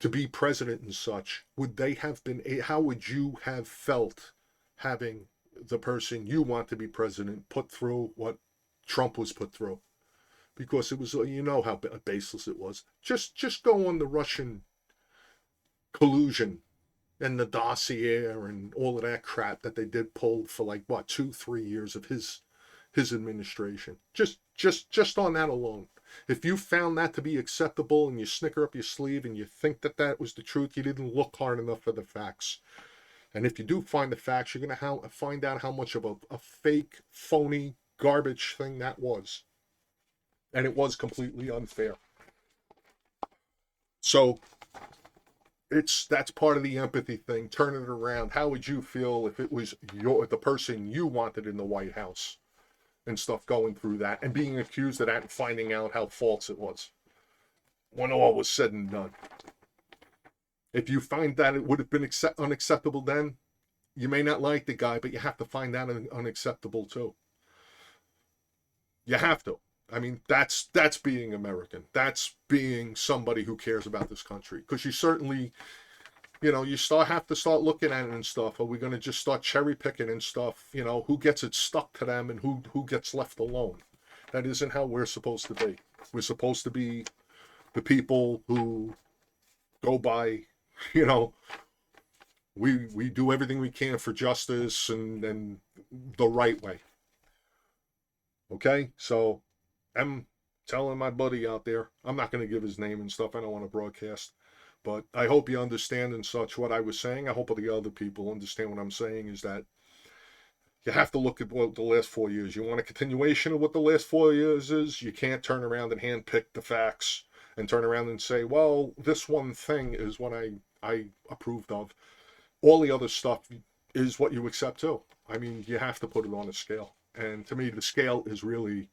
to be president and such, would they have been, how would you have felt having the person you want to be president put through what Trump was put through? Because it was, how baseless it was. Just go on the Russian collusion and the dossier and all of that crap that they did pull for 2-3 years of his administration. Just on that alone. If you found that to be acceptable and you snicker up your sleeve and you think that that was the truth, you didn't look hard enough for the facts. And if you do find the facts, you're going to find out how much of a fake, phony, garbage thing that was. And it was completely unfair. So that's part of the empathy thing. Turn it around. How would you feel if it was the person you wanted in the White House and stuff going through that and being accused of that and finding out how false it was when all was said and done? If you find that it would have been unacceptable then, you may not like the guy, but you have to find that unacceptable too. You have to. I mean, that's being American. That's being somebody who cares about this country. Because you certainly, you have to start looking at it and stuff. Are we going to just start cherry picking and stuff? Who gets it stuck to them and who gets left alone? That isn't how we're supposed to be. We're supposed to be the people who go by, we do everything we can for justice and the right way. Okay, so I'm telling my buddy out there, I'm not going to give his name and stuff. I don't want to broadcast. But I hope you understand and such what I was saying. I hope the other people understand what I'm saying is that you have to look at what the last 4 years. You want a continuation of what the last 4 years is. You can't turn around and handpick the facts and turn around and say, well, this one thing is what I approved of. All the other stuff is what you accept too. I mean, you have to put it on a scale. And to me, the scale is really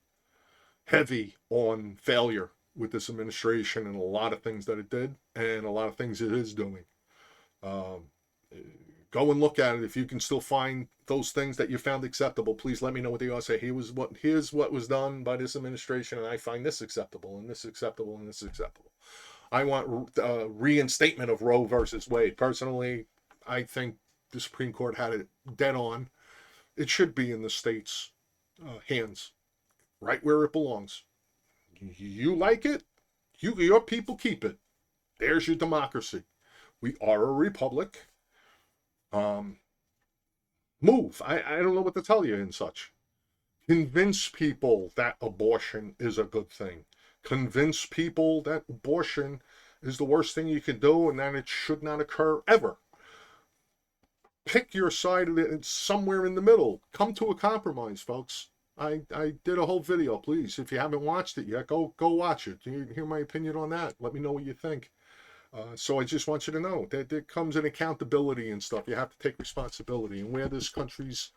heavy on failure with this administration and a lot of things that it did and a lot of things it is doing. Go and look at it. If you can still find those things that you found acceptable, please let me know what they are. Say, here's what was done by this administration, and I find this acceptable, and this acceptable, and this acceptable. I want reinstatement of Roe versus Wade. Personally, I think the Supreme Court had it dead on. It should be in the state's hands, right where it belongs. You like it, your people keep it. There's your democracy. We are a republic. Move. I don't know what to tell you and such. Convince people that abortion is a good thing. Convince people that abortion is the worst thing you can do and that it should not occur ever. Pick your side somewhere in the middle. Come to a compromise, folks. I did a whole video. Please, if you haven't watched it yet, go watch it. You hear my opinion on that. Let me know what you think. So I just want you to know that there comes an accountability and stuff. You have to take responsibility. And where this country's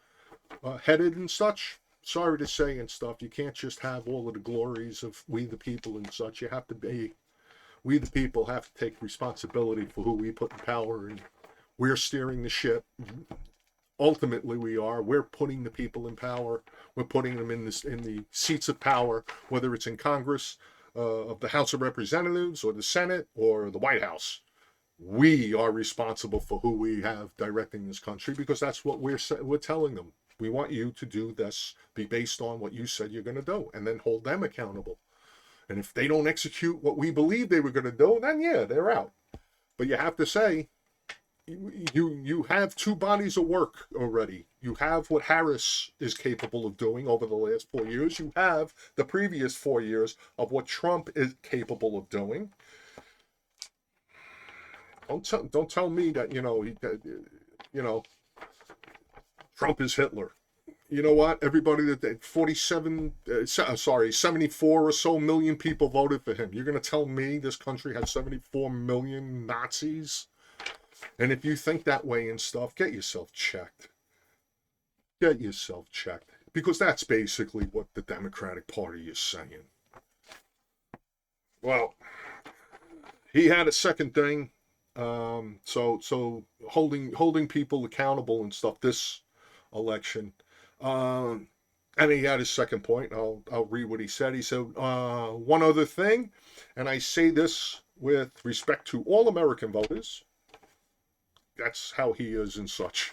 headed and such, sorry to say and stuff, you can't just have all of the glories of we the people and such. You have to be, we the people have to take responsibility for who we put in power, and we're steering the ship. Ultimately, we're putting the people in power. We're putting them in the seats of power, whether it's in Congress, of the House of Representatives or the Senate or the White House. We are responsible for who we have directing this country, because that's what we're telling them. We want you to do this, be based on what you said you're going to do, and then hold them accountable. And if they don't execute what we believe they were going to do, then yeah, they're out. But you have to say, you have two bodies of work already. You have what Harris is capable of doing over the last 4 years. You have the previous 4 years of what Trump is capable of doing. Don't tell me that Trump is Hitler. You know what? Everybody that 74 or so million people voted for him. You're going to tell me this country has 74 million Nazis? And if you think that way and stuff, get yourself checked. Get yourself checked. Because that's basically what the Democratic Party is saying. Well, he had a second thing. So holding people accountable and stuff this election. And he had his second point. I'll read what he said. He said, one other thing, and I say this with respect to all American voters. That's how he is and such.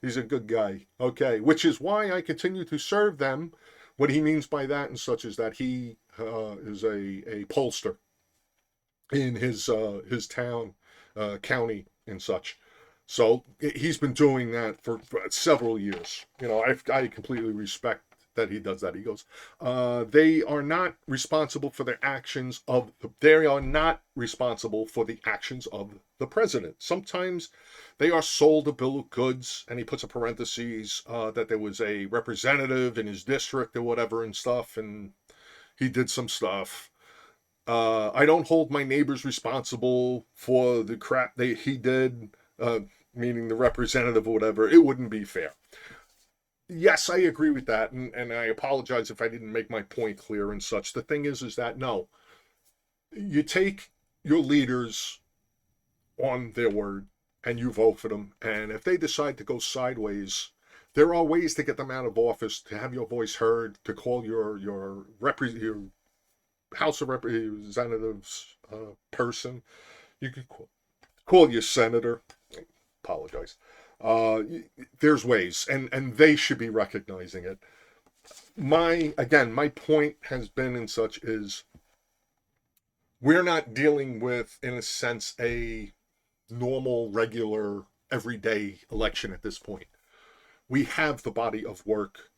He's a good guy. Okay, which is why I continue to serve them. What he means by that and such is that he is a pollster in his town, county and such. So he's been doing that for several years. You know, I completely respect that he does that. He goes, they are not responsible for their actions of, they are not responsible for the actions of the president. Sometimes they are sold a bill of goods, and he puts a parentheses that there was a representative in his district or whatever and stuff, and he did some stuff. I don't hold my neighbors responsible for the crap he did, meaning the representative or whatever. It wouldn't be fair. Yes, I agree with that, and I apologize if I didn't make my point clear and such. The thing is that no, you take your leaders on their word and you vote for them, and if they decide to go sideways, there are ways to get them out of office, to have your voice heard, to call your House of Representatives person. You could call your senator. Apologize. There's ways, and they should be recognizing it. My point has been and such is we're not dealing with, in a sense, a normal, regular, everyday election at this point. We have the body of work.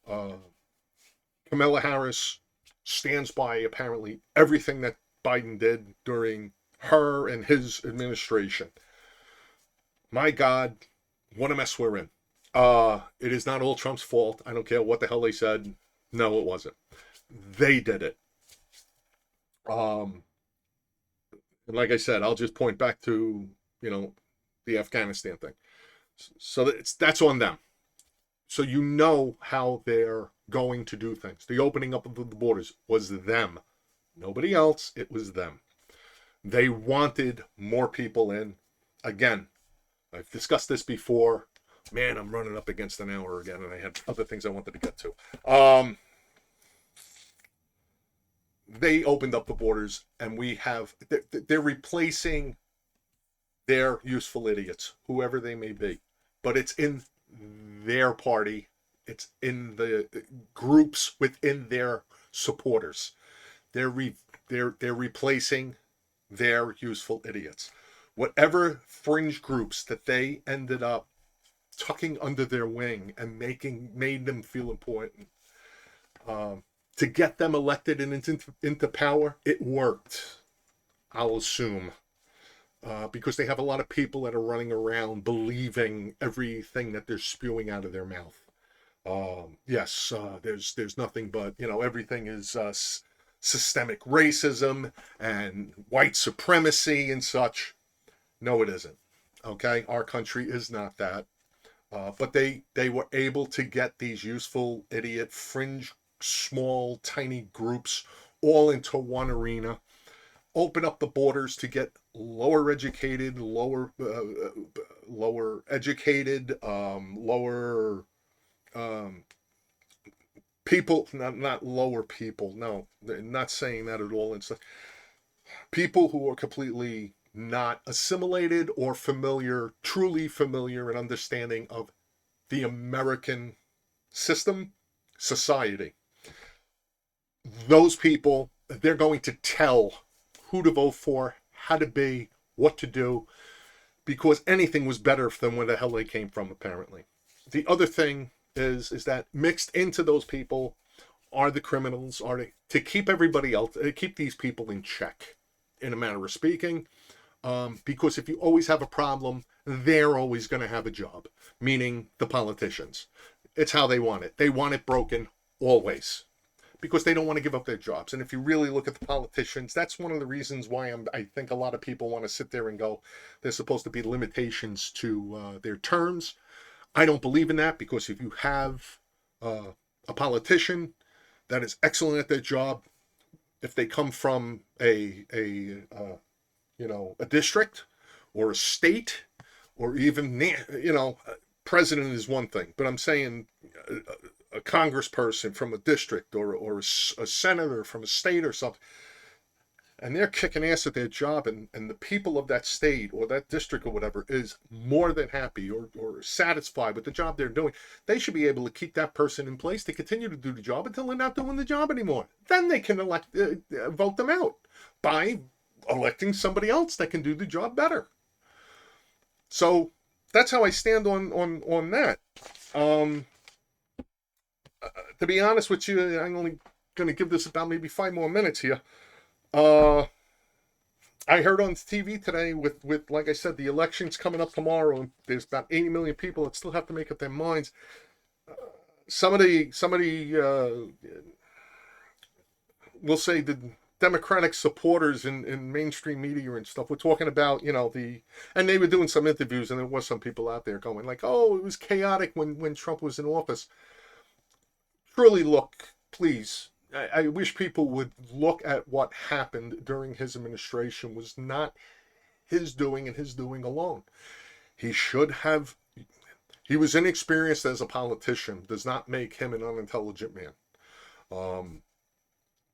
Kamala Harris stands by apparently everything that Biden did during her and his administration. My God, what a mess we're in. It is not all Trump's fault. I don't care what the hell they said. No, it wasn't. They did it. And like I said, I'll just point back to, the Afghanistan thing. So that's on them. So you know how they're going to do things. The opening up of the borders was them. Nobody else. It was them. They wanted more people in. Again, I've discussed this before. Man, I'm running up against an hour again, and I had other things I wanted to get to. They opened up the borders, and they're replacing their useful idiots, whoever they may be. But it's in their party. It's in the groups within their supporters. They're replacing their useful idiots. Whatever fringe groups that they ended up tucking under their wing and made them feel important, to get them elected and into power, it worked, I'll assume. Because they have a lot of people that are running around believing everything that they're spewing out of their mouth. Yes, there's nothing but, everything is systemic racism and white supremacy and such. No, it isn't. Okay, our country is not that. But they were able to get these useful idiot fringe, small, tiny groups all into one arena, open up the borders to get lower educated, people, not lower people. No, they're not saying that at all. It's people who are completely not assimilated or truly familiar and understanding of the American system, society. Those people, they're going to tell who to vote for, how to be, what to do, because anything was better than where the hell they came from, apparently. The other thing is that mixed into those people are the criminals, to keep everybody else, keep these people in check, in a manner of speaking. Because if you always have a problem, they're always going to have a job, meaning the politicians. It's how they want it. They want it broken always because they don't want to give up their jobs. And if you really look at the politicians, that's one of the reasons why I think a lot of people want to sit there and go, there's supposed to be limitations to their terms. I don't believe in that, because if you have a politician that is excellent at their job, if they come from a district or a state, or even, president is one thing, but I'm saying a congressperson from a district, or a senator from a state or something, and they're kicking ass at their job, and the people of that state or that district or whatever is more than happy or satisfied with the job they're doing, they should be able to keep that person in place to continue to do the job until they're not doing the job anymore. Then they can vote them out by electing somebody else that can do the job better. So that's how I stand on that. To be honest with you, I'm only going to give this about maybe 5 more minutes here. I heard on TV today with like I said, the election's coming up tomorrow, and there's about 80 million people that still have to make up their minds. Somebody will say the Democratic supporters in mainstream media and stuff were talking about, and they were doing some interviews, and there was some people out there going like, oh, it was chaotic when Trump was in office. Truly, look, please, I wish people would look at what happened during his administration was not his doing and his doing alone. He was inexperienced as a politician. Does not make him an unintelligent man.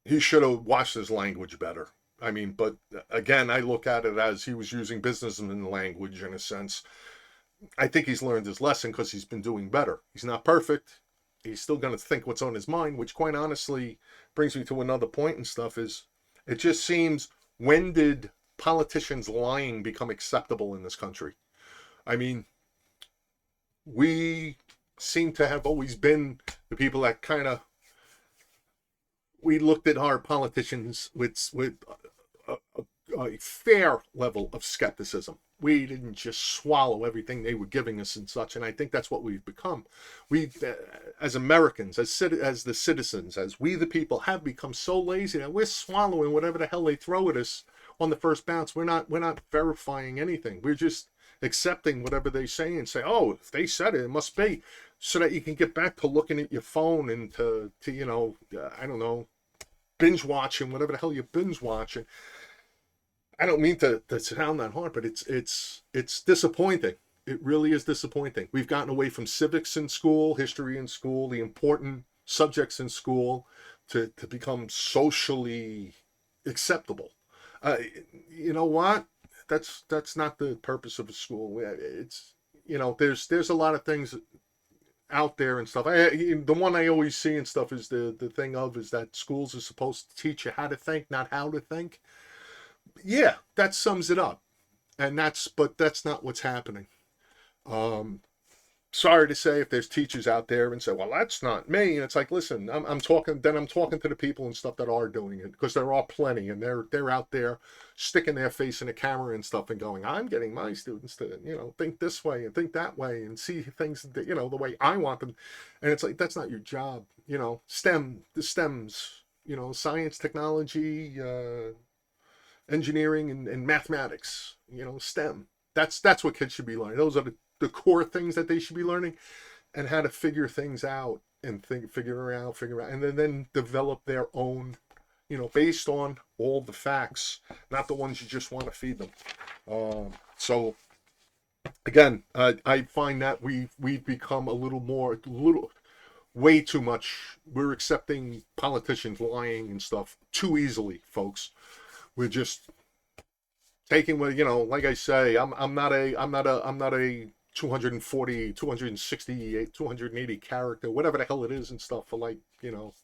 He should have watched his language better. I mean, but again, I look at it as he was using businessman language in a sense. I think he's learned his lesson because he's been doing better. He's not perfect. He's still going to think what's on his mind, which quite honestly brings me to another point and stuff is, it just seems, when did politicians lying become acceptable in this country? I mean, we seem to have always been the people that we looked at our politicians with a fair level of skepticism. We didn't just swallow everything they were giving us and such, and I think that's what we've become. We, as Americans, as the citizens, as we the people, have become so lazy that we're swallowing whatever the hell they throw at us on the first bounce. We're not verifying anything. We're just accepting whatever they say and say, oh, if they said it, it must be, so that you can get back to looking at your phone and to I don't know, binge watching whatever the hell you're binge watching. I don't mean to sound that hard, but it's disappointing. It really is disappointing. We've gotten away from civics in school, history in school, the important subjects in school, to become socially acceptable. You know what? That's not the purpose of a school. It's, there's a lot of things out there and stuff. The one I always see and stuff is the thing is that schools are supposed to teach you how to think, not how to think. Yeah, that sums it up. But that's not what's happening. Sorry to say if there's teachers out there and say, well, that's not me. And it's like, listen, I'm talking to the people and stuff that are doing it, because there are plenty, and they're out there sticking their face in the camera and stuff and going, I'm getting my students to, think this way and think that way and see things, the way I want them. And it's like, that's not your job. The STEMs, science, technology, engineering and mathematics, STEM. That's what kids should be learning. Those are the core things that they should be learning, and how to figure things out and figure out, and then develop their own, based on all the facts, not the ones you just want to feed them. So again, I find that we've become a little way too much. We're accepting politicians lying and stuff too easily, folks. We're just taking what, like I say, I'm not a 240, 268, 280 character, whatever the hell it is and stuff, for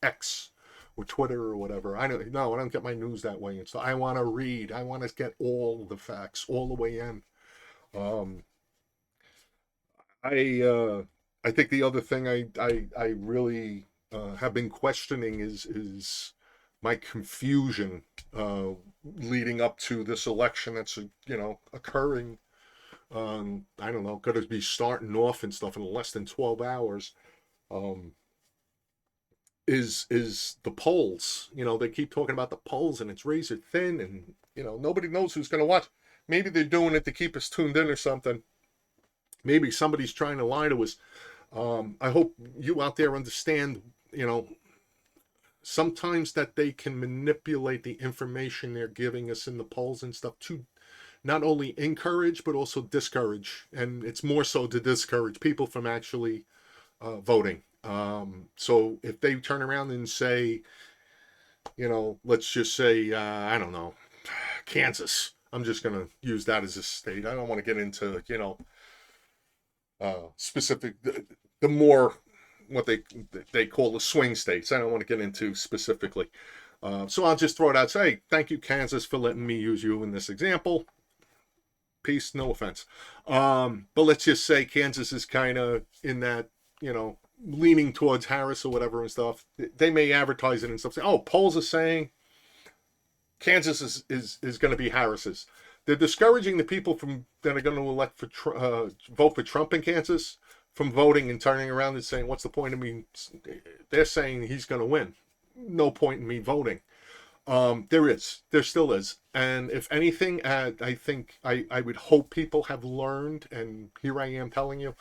X or Twitter or whatever. I don't get my news that way. And so I want to read. I want to get all the facts all the way in. I think the other thing I really have been questioning is my confusion leading up to this election that's occurring. I don't know, going to be starting off and stuff in less than 12 hours. Um, is the polls. They keep talking about the polls and it's razor thin, and nobody knows who's going to watch. Maybe they're doing it to keep us tuned in or something. Maybe somebody's trying to lie to us. I hope you out there understand, sometimes that they can manipulate the information they're giving us in the polls and stuff to not only encourage but also discourage, and it's more so to discourage people from actually voting. So if they turn around and say, let's just say, I don't know, Kansas. I'm just going to use that as a state. I don't want to get into, specific, the more what they call the swing states. I don't want to get into specifically. So I'll just throw it out. Say, thank you, Kansas, for letting me use you in this example. Peace, no offense. But let's just say Kansas is kind of in that, leaning towards Harris or whatever and stuff. They may advertise it and stuff. Say, oh, polls are saying Kansas is going to be Harris's. They're discouraging the people that are going to vote for Trump in Kansas from voting and turning around and saying, what's the point of me? They're saying he's going to win. No point in me voting. There still is. And if anything, I think I would hope people have learned, and here I am telling you,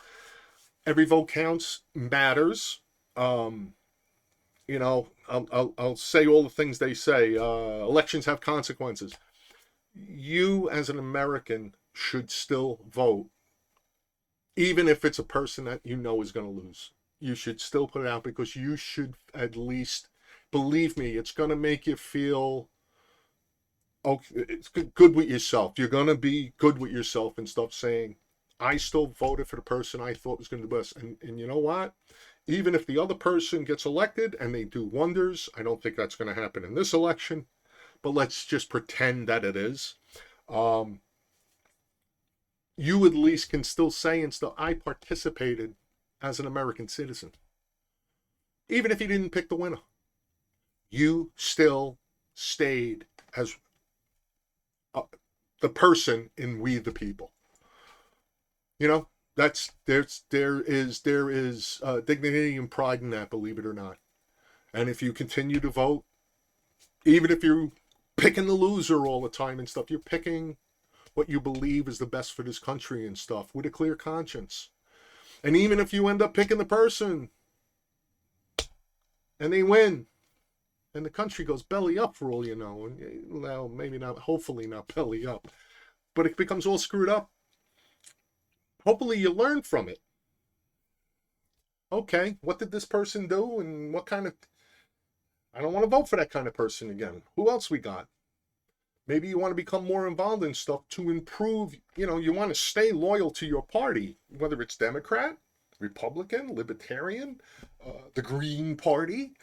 every vote counts, matters. I'll say all the things they say. Elections have consequences. You as an American should still vote, even if it's a person that is going to lose. You should still put it out, because you should at least, believe me, it's going to make you feel okay. It's good with yourself. You're going to be good with yourself and stuff, saying, I still voted for the person I thought was going to do best. And you know what? Even if the other person gets elected and they do wonders, I don't think that's going to happen in this election, but let's just pretend that it is. You at least can still say and still, I participated as an American citizen. Even if you didn't pick the winner, you still stayed as the person in We the People. There is dignity and pride in that, believe it or not. And if you continue to vote, even if you're picking the loser all the time and stuff, you're picking what you believe is the best for this country and stuff with a clear conscience. And even if you end up picking the person and they win and the country goes belly up for all you know, and well, maybe not, hopefully not belly up, but it becomes all screwed up. Hopefully you learn from it. Okay, what did this person do, and what kind of... I don't want to vote for that kind of person again. Who else we got? Maybe you want to become more involved in stuff to improve. You want to stay loyal to your party, whether it's Democrat, Republican, Libertarian, the Green Party.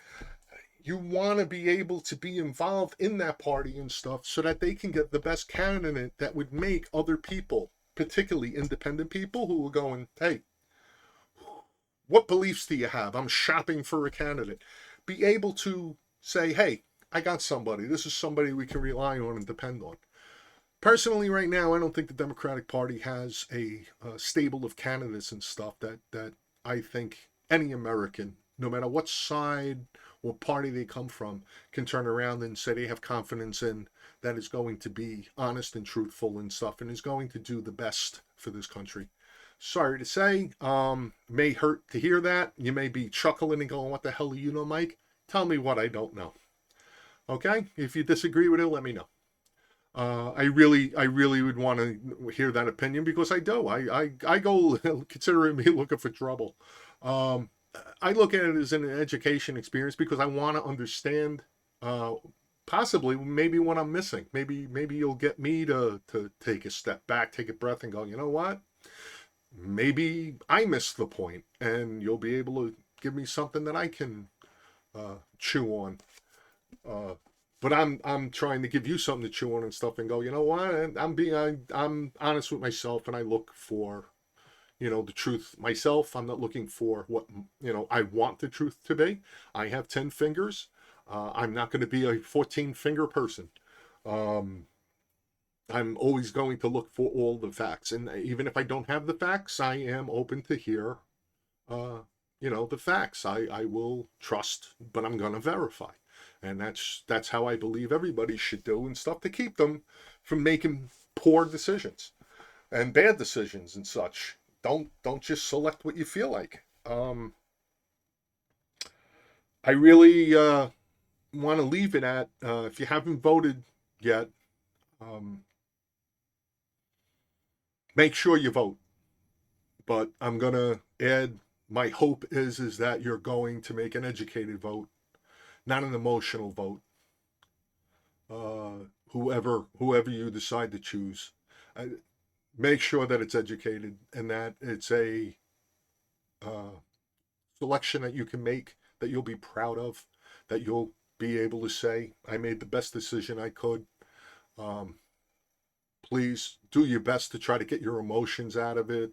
You want to be able to be involved in that party and stuff so that they can get the best candidate that would make other people, particularly independent people who are going, hey, what beliefs do you have? I'm shopping for a candidate. Be able to say, hey, I got somebody. This is somebody we can rely on and depend on. Personally, right now, I don't think the Democratic Party has a stable of candidates and stuff that I think any American, no matter what side or party they come from, can turn around and say they have confidence in, that is going to be honest and truthful and stuff, and is going to do the best for this country. Sorry to say, may hurt to hear that. You may be chuckling and going, what the hell do you know, Mike? Tell me what I don't know. Okay? If you disagree with it, let me know. I really would want to hear that opinion, because I do. I go considering me looking for trouble. I look at it as an education experience, because I want to understand, possibly maybe what I'm missing. Maybe you'll get me to take a step back, take a breath, and go, you know what? Maybe I missed the point, and you'll be able to give me something that I can chew on. But I'm trying to give you something to chew on and stuff, and go, you know what? I'm honest with myself, and I look for, the truth myself. I'm not looking for what, I want the truth to be. I have 10 fingers. I'm not going to be a 14 finger person. Um, I'm always going to look for all the facts. And even if I don't have the facts, I am open to hear, uh, the facts. I will trust, but I'm going to verify. And that's how I believe everybody should do and stuff to keep them from making poor decisions and bad decisions and such. Don't just select what you feel like. I really want to leave it at if you haven't voted yet, um, make sure you vote. But I'm gonna add my hope is that you're going to make an educated vote, not an emotional vote. Whoever you decide to choose, uh, make sure that it's educated and that it's a uh, selection that you can make, that you'll be proud of, that you'll be able to say, I made the best decision I could. Um, Please do your best to try to get your emotions out of it.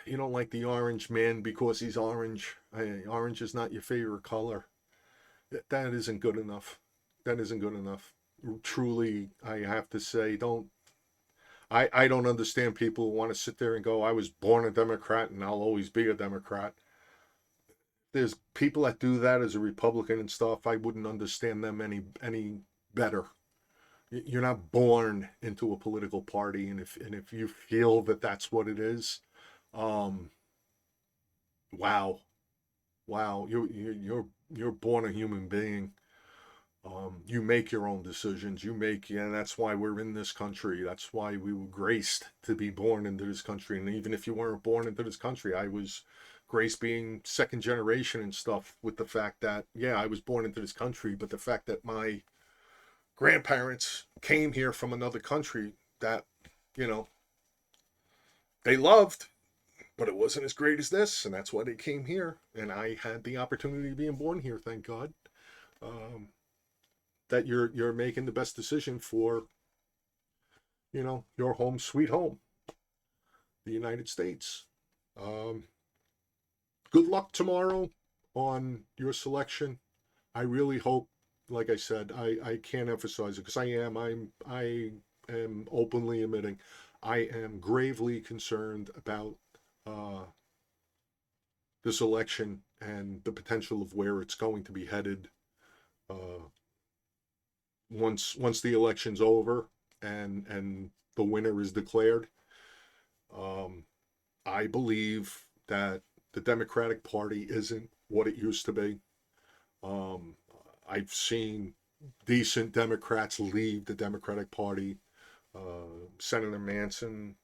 You don't like the orange man because he's orange. Orange is not your favorite color. That isn't good enough. That isn't good enough. Truly, I have to say, I don't understand people who want to sit there and go, I was born a Democrat and I'll always be a Democrat. There's people that do that as a Republican and stuff. I wouldn't understand them any better. You're not born into a political party, and if you feel that that's what it is, um, wow, wow, you're born a human being. You make your own decisions. Yeah, that's why we're in this country. That's why we were graced to be born into this country. And even if you weren't born into this country, I was graced being second generation and stuff with the fact that, yeah, I was born into this country, but the fact that my grandparents came here from another country that, you know, they loved, but it wasn't as great as this, and that's why they came here. And I had the opportunity of being born here, thank God. Um, that you're making the best decision for, your home sweet home, the United States. Um, Good luck tomorrow on your selection. I really hope, like I said, I can't emphasize it because I am openly admitting I am gravely concerned about uh, this election and the potential of where it's going to be headed uh, once the election's over and the winner is declared. Um, I believe that the Democratic Party isn't what it used to be. Um, I've seen decent Democrats leave the Democratic Party. Senator Manson,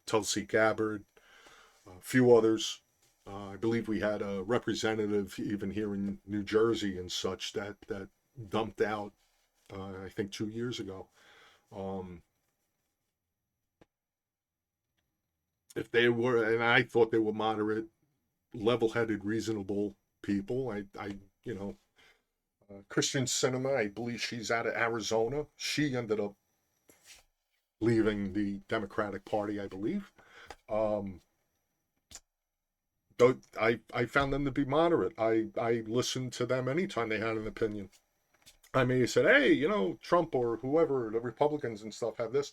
Tulsi Gabbard, a few others. I believe we had a representative even here in New Jersey and such that dumped out. I think 2 years ago. Um, if they were, and I thought they were moderate, level-headed, reasonable people. You know, Christian Cinema, I believe she's out of Arizona. She ended up leaving the Democratic Party, I believe. Um, though I found them to be moderate. I listened to them anytime they had an opinion. I may have said, hey, Trump or whoever, the Republicans and stuff have this.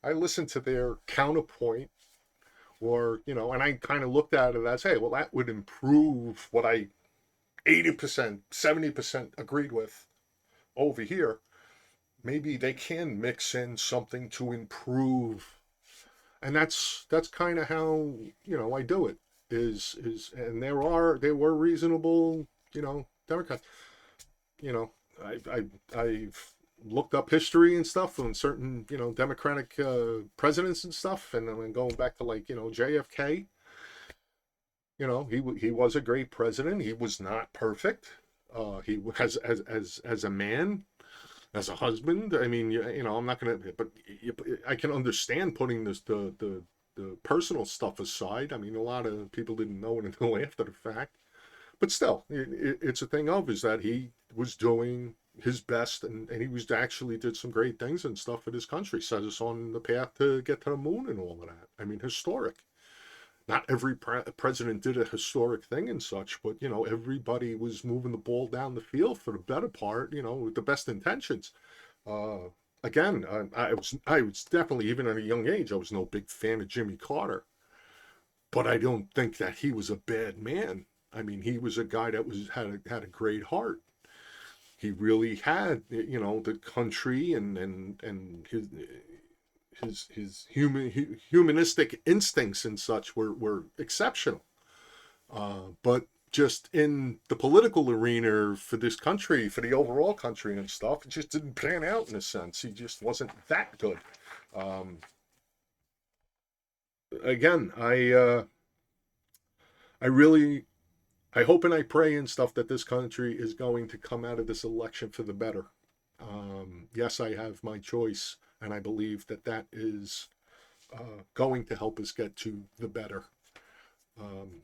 I listened to their counterpoint, or, and I kind of looked at it as, hey, well, that would improve what I 80%, 70% agreed with over here. Maybe they can mix in something to improve. And that's kind of how, I do it. And there were reasonable, Democrats. You know, I've looked up history and stuff on certain, Democratic presidents and stuff, and then going back to, like, JFK. He was a great president. He was not perfect. He as a man, as a husband. I mean, I'm not gonna, but I can understand putting the personal stuff aside. I mean, a lot of people didn't know it until after the fact. But still, it's a thing of is that he was doing his best, and he was actually did some great things and stuff for this country. Set us on the path to get to the moon and all of that. I mean, historic. not every president did a historic thing and such, but, you know, everybody was moving the ball down the field for the better part, you know, with the best intentions. Uh, Again, I was definitely, even at a young age, I was no big fan of Jimmy Carter, but I don't think that he was a bad man. I mean, he was a guy that had a great heart. He really had, you know, the country and his humanistic instincts and such were exceptional. But just in the political arena for this country, for the overall country and stuff, it just didn't pan out in a sense. He just wasn't that good. Um, Again, I really, I hope and I pray and stuff that this country is going to come out of this election for the better. Yes, I have my choice, and I believe that that is going to help us get to the better. Um,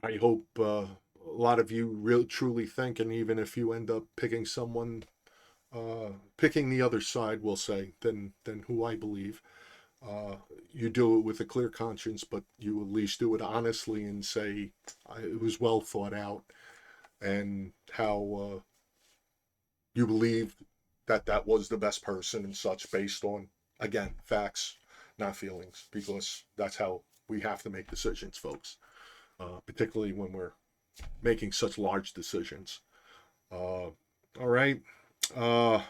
I hope a lot of you really truly think, and even if you end up picking someone, picking the other side, we'll say, than who I believe, you do it with a clear conscience, but you at least do it honestly and say it was well thought out, and how you believe that that was the best person and such, based on, again, facts, not feelings, because that's how we have to make decisions, folks, particularly when we're making such large decisions. All right. Uh,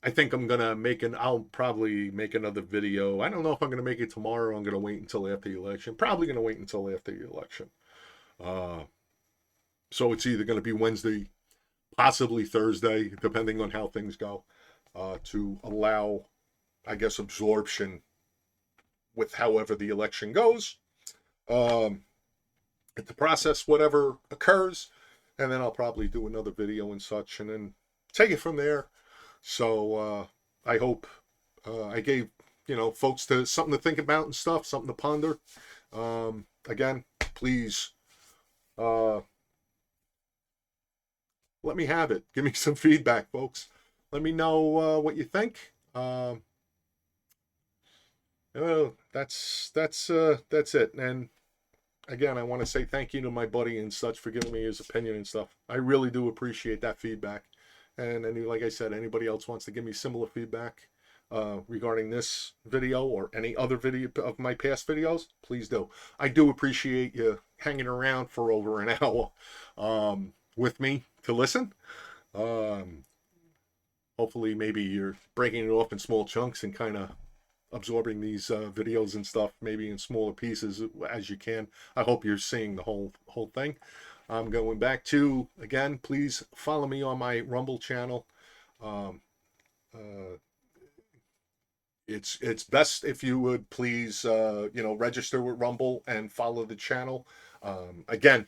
I think I'll probably make another video. I don't know if I'm gonna make it tomorrow. I'm gonna wait until after the election. Probably gonna wait until after the election. Uh, so it's either gonna be Wednesday, possibly Thursday, depending on how things go, to allow, I guess, absorption with however the election goes. Um, to process whatever occurs, and then I'll probably do another video and such, and then take it from there. So I hope I gave, you know, folks something to think about and stuff, something to ponder. Again, please let me have it. Give me some feedback, folks. Let me know what you think. That's it. And again, I want to say thank you to my buddy and such for giving me his opinion and stuff. I really do appreciate that feedback. And like I said, anybody else wants to give me similar feedback regarding this video or any other video of my past videos, please do. I do appreciate you hanging around for over an hour with me to listen. Hopefully, maybe you're breaking it off in small chunks and kind of absorbing these videos and stuff maybe in smaller pieces as you can. I hope you're seeing the whole thing. I'm going back to, again, please follow me on my Rumble channel. It's best if you would please you know, register with Rumble and follow the channel. Again,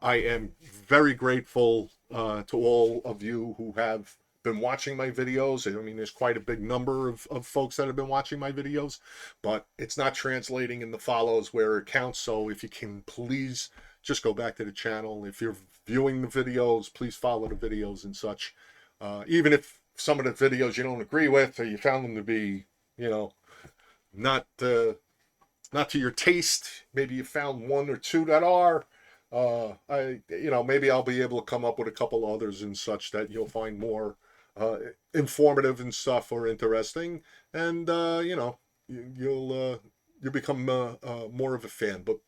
I am very grateful to all of you who have been watching my videos. I mean, there's quite a big number of folks that have been watching my videos, but it's not translating in the follows where it counts. So if you can please just go back to the channel. If you're viewing the videos, please follow the videos and such. Even if some of the videos you don't agree with, or you found them to be, you know, not to your taste, maybe you found one or two that are. You know, maybe I'll be able to come up with a couple others and such that you'll find more informative and stuff, or interesting, and you know, you'll become more of a fan. But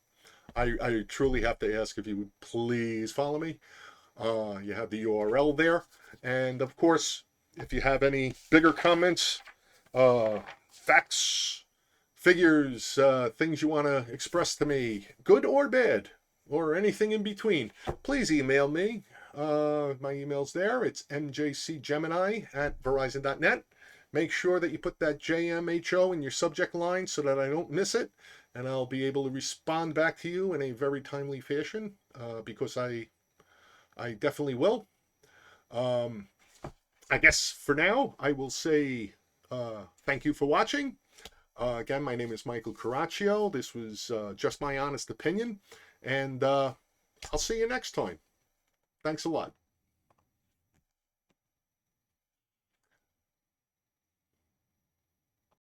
I truly have to ask if you would please follow me. You have the URL there, and of course, if you have any bigger comments, facts, figures, things you want to express to me, good or bad, or anything in between, please email me. My email's there. It's mjcgemini@verizon.net. Make sure that you put that JMHO in your subject line so that I don't miss it, and I'll be able to respond back to you in a very timely fashion, because I definitely will. I guess for now, I will say thank you for watching. Again, my name is Michael Caraccio. This was just my honest opinion, and I'll see you next time. Thanks a lot.